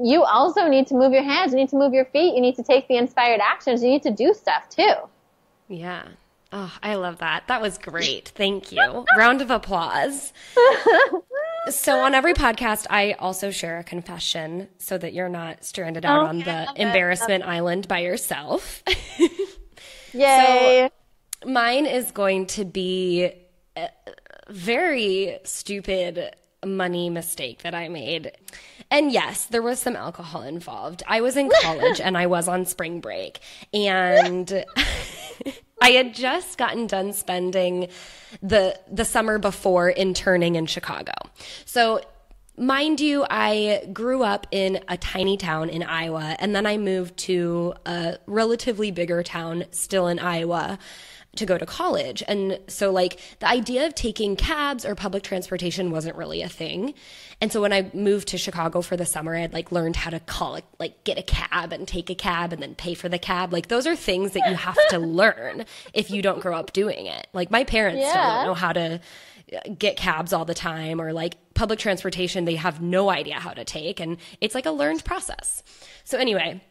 [SPEAKER 2] you also need to move your hands, you need to move your feet, you need to take the inspired actions, you need to do stuff too.
[SPEAKER 1] Yeah. Oh, I love that. That was great. Thank you. Round of applause. So on every podcast, I also share a confession so that you're not stranded out on the embarrassment island by yourself.
[SPEAKER 2] Yay.
[SPEAKER 1] So mine is going to be a very stupid money mistake that I made. And yes, there was some alcohol involved. I was in college and I was on spring break, and I had just gotten done spending the summer before interning in Chicago. So Mind you, I grew up in a tiny town in Iowa, and then I moved to a relatively bigger town still in Iowa to go to college. And so like the idea of taking cabs or public transportation wasn't really a thing. And so when I moved to Chicago for the summer, I had like learned how to call it, like get a cab and take a cab and then pay for the cab. Like those are things that you have to learn if you don't grow up doing it. Like my parents still don't know how to get cabs all the time, or like public transportation, they have no idea how to take. And it's like a learned process. So anyway,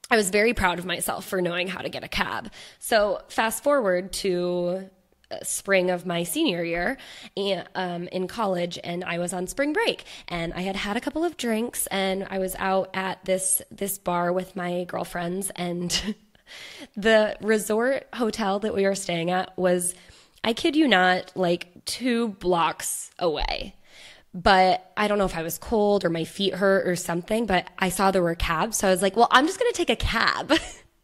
[SPEAKER 1] I was very proud of myself for knowing how to get a cab. So fast forward to spring of my senior year in college, and I was on spring break, and I had had a couple of drinks, and I was out at this bar with my girlfriends, and the resort hotel that we were staying at was, I kid you not, like 2 blocks away. But I don't know if I was cold or my feet hurt or something, but I saw there were cabs. So I was like, well, I'm just going to take a cab.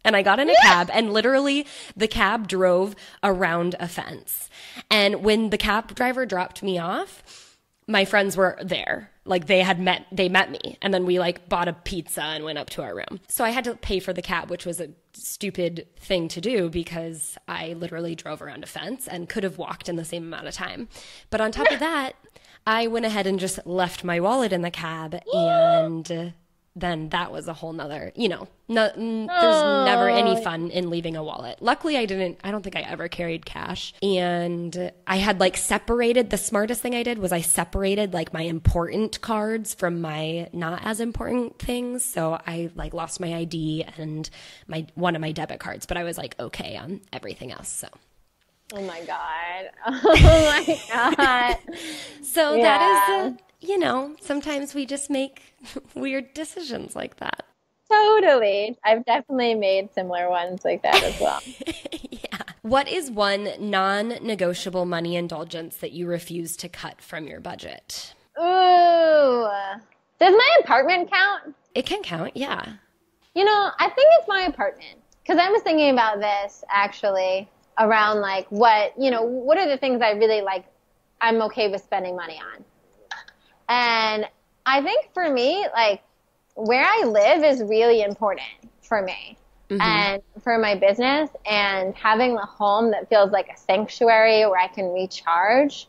[SPEAKER 1] And I got in a cab, and literally the cab drove around a fence. And when the cab driver dropped me off, my friends were there. Like they met me. And then we like bought a pizza and went up to our room. So I had to pay for the cab, which was a stupid thing to do because I literally drove around a fence and could have walked in the same amount of time. But on top of that, I went ahead and just left my wallet in the cab, and then that was a whole nother, there's never any fun in leaving a wallet. Luckily, I don't think I ever carried cash. And I had like separated, the smartest thing I did was I separated like my important cards from my not as important things. So I like lost my ID and one of my debit cards, but I was like okay on everything else, so.
[SPEAKER 2] Oh my God. Oh my God.
[SPEAKER 1] So that is, sometimes we just make weird decisions like that.
[SPEAKER 2] Totally. I've definitely made similar ones like that as well.
[SPEAKER 1] Yeah. What is one non-negotiable money indulgence that you refuse to cut from your budget?
[SPEAKER 2] Ooh. Does my apartment count?
[SPEAKER 1] It can count, yeah.
[SPEAKER 2] I think it's my apartment. Because I was thinking about this actually around like what are the things I really like, I'm okay with spending money on. And I think for me, like where I live is really important for me and for my business, and having a home that feels like a sanctuary where I can recharge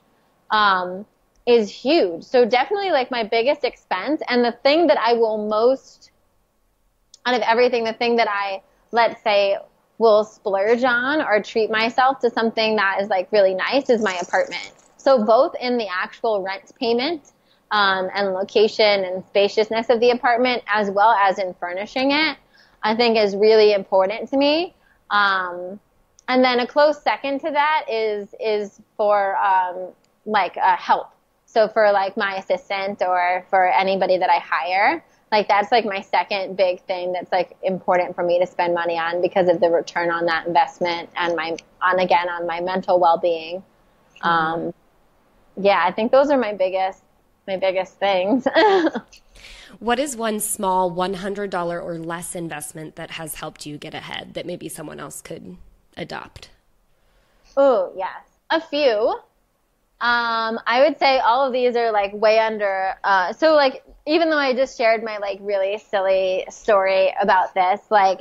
[SPEAKER 2] is huge. So definitely like my biggest expense, and the thing that I will most out of everything, the thing that I, let's say, will splurge on or treat myself to something that is like really nice is my apartment. So both in the actual rent payment and location and spaciousness of the apartment, as well as in furnishing it, I think is really important to me. And then a close second to that is for help. So for like my assistant or for anybody that I hire. Like that's like my second big thing that's like important for me to spend money on because of the return on that investment and on my mental well-being. I think those are my biggest things.
[SPEAKER 1] What is one small $100 or less investment that has helped you get ahead that maybe someone else could adopt?
[SPEAKER 2] Oh, yes. A few. I would say all of these are like way under, so like, even though I just shared my like really silly story about this, like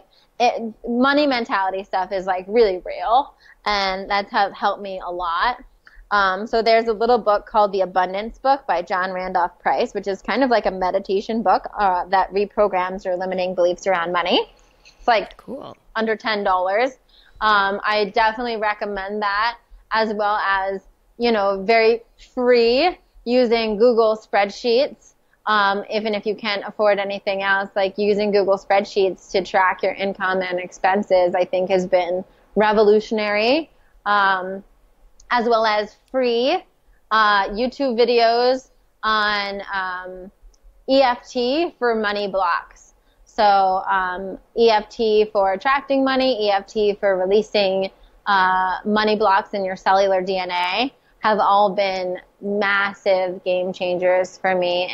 [SPEAKER 2] money mentality stuff is like really real, and that's helped me a lot. So there's a little book called The Abundance Book by John Randolph Price, which is kind of like a meditation book, that reprograms your limiting beliefs around money. It's like cool. Under $10. I definitely recommend that, as well as, very free using Google spreadsheets. Even if you can't afford anything else, like using Google spreadsheets to track your income and expenses, I think has been revolutionary. As well as free YouTube videos on EFT for money blocks. So EFT for attracting money, EFT for releasing money blocks in your cellular DNA have all been massive game changers for me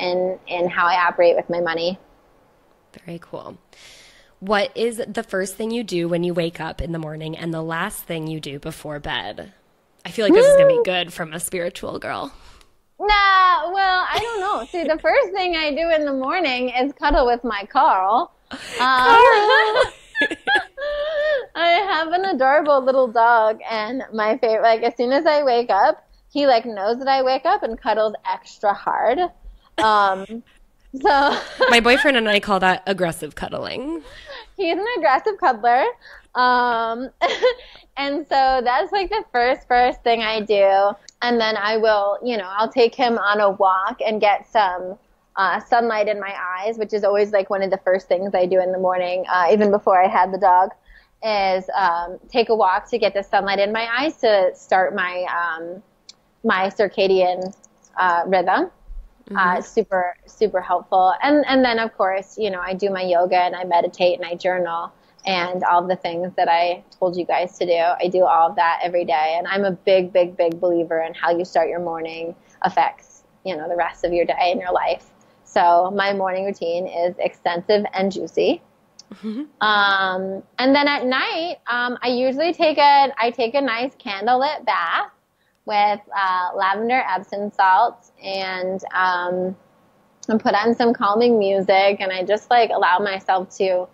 [SPEAKER 2] in how I operate with my money.
[SPEAKER 1] Very cool. What is the first thing you do when you wake up in the morning and the last thing you do before bed? I feel like this is going to be good from a spiritual girl.
[SPEAKER 2] Nah, well, I don't know. See, the first thing I do in the morning is cuddle with my Carl.
[SPEAKER 1] Carl!
[SPEAKER 2] I have an adorable little dog, and my favorite, like, as soon as I wake up, he, like, knows that I wake up and cuddles extra hard. So
[SPEAKER 1] my boyfriend and I call that aggressive cuddling.
[SPEAKER 2] He's an aggressive cuddler. And so that's like the first thing I do. And then I will, I'll take him on a walk and get some sunlight in my eyes, which is always like one of the first things I do in the morning, even before I had the dog, is take a walk to get the sunlight in my eyes to start my my circadian rhythm. Super, super helpful. And then, of course, I do my yoga and I meditate and I journal and all the things that I told you guys to do. I do all of that every day. And I'm a big, big, big believer in how you start your morning affects, the rest of your day and your life. So my morning routine is extensive and juicy. And then at night, I usually take a nice candlelit bath with lavender Epsom salts and put on some calming music, and I just like allow myself to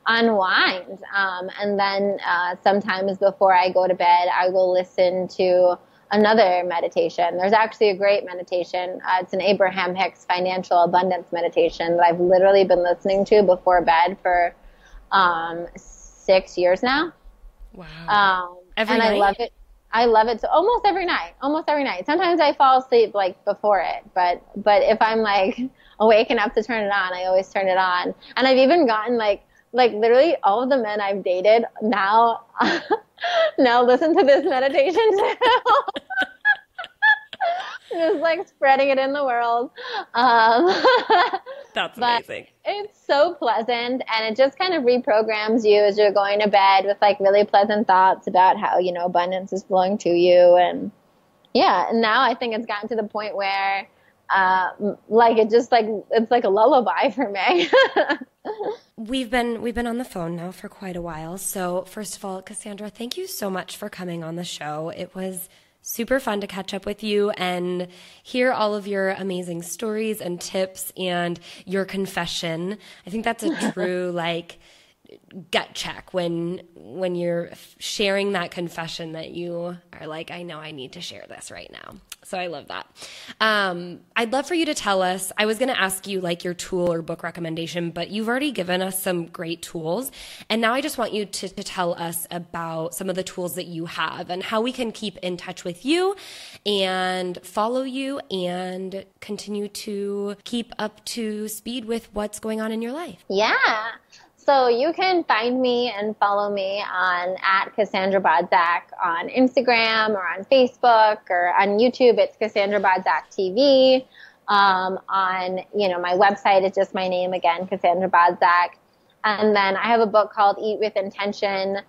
[SPEAKER 2] unwind. And then sometimes before I go to bed, I will listen to another meditation. There's actually a great meditation. It's an Abraham Hicks financial abundance meditation that I've literally been listening to before bed for 6 years now.
[SPEAKER 1] Wow.
[SPEAKER 2] Every night? I love it. I love it. So almost every night. Sometimes I fall asleep like before it, but if I'm like awake enough to turn it on, I always turn it on. And I've even gotten like literally all of the men I've dated now listen to this meditation too. Just like spreading it in the world.
[SPEAKER 1] That's amazing.
[SPEAKER 2] It's so pleasant, and it just kind of reprograms you as you're going to bed with like really pleasant thoughts about how, abundance is flowing to you. And yeah, and now I think it's gotten to the point where it's like a lullaby for me.
[SPEAKER 1] We've been on the phone now for quite a while. So first of all, Cassandra, thank you so much for coming on the show. It was super fun to catch up with you and hear all of your amazing stories and tips and your confession. I think that's a true gut check when you're sharing that confession that you are like, I know I need to share this right now. So I love that. I'd love for you to tell us, I was going to ask you your tool or book recommendation, but you've already given us some great tools. And now I just want you to tell us about some of the tools that you have and how we can keep in touch with you and follow you and continue to keep up to speed with what's going on in your life.
[SPEAKER 2] Yeah. So you can find me and follow me at Cassandra Bodzak on Instagram or on Facebook or on YouTube. It's Cassandra Bodzak TV. On my website, it's just my name again, Cassandra Bodzak. And then I have a book called Eat with Intention,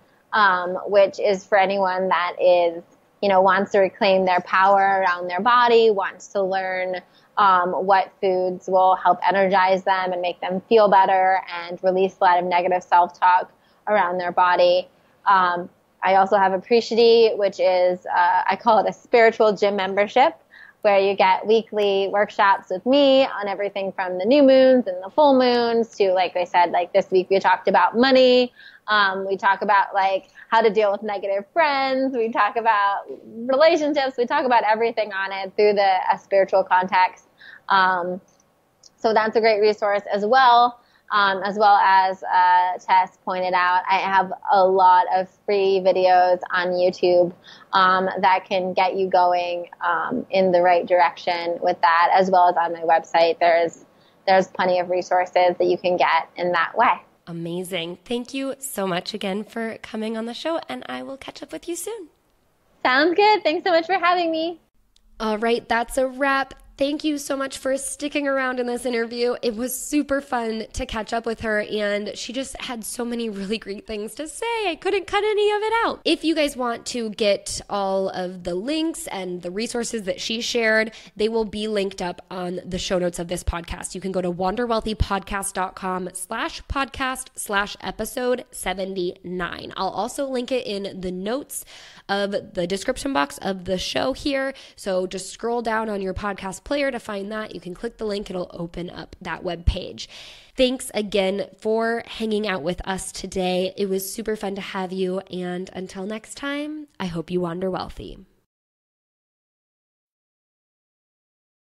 [SPEAKER 2] which is for anyone that is, wants to reclaim their power around their body, wants to learn what foods will help energize them and make them feel better and release a lot of negative self-talk around their body. I also have Appreciate, which is, I call it a spiritual gym membership, where you get weekly workshops with me on everything from the new moons and the full moons to, like I said, this week we talked about money. We talk about how to deal with negative friends. We talk about relationships. We talk about everything on it through a spiritual context. So that's a great resource as well. As well as Tess pointed out, I have a lot of free videos on YouTube that can get you going in the right direction with that, as well as on my website. There's plenty of resources that you can get in that way.
[SPEAKER 1] Amazing. Thank you so much again for coming on the show, and I will catch up with you soon.
[SPEAKER 2] Sounds good. Thanks so much for having me.
[SPEAKER 1] All right, that's a wrap. Thank you so much for sticking around in this interview. It was super fun to catch up with her, and she just had so many really great things to say. I couldn't cut any of it out. If you guys want to get all of the links and the resources that she shared, they will be linked up on the show notes of this podcast. You can go to wanderwealthypodcast.com/podcast/episode 79. I'll also link it in the notes of the description box of the show here. So just scroll down on your podcast player to find that. You can click the link. It'll open up that web page. Thanks again for hanging out with us today. It was super fun to have you. And until next time, I hope you wander wealthy.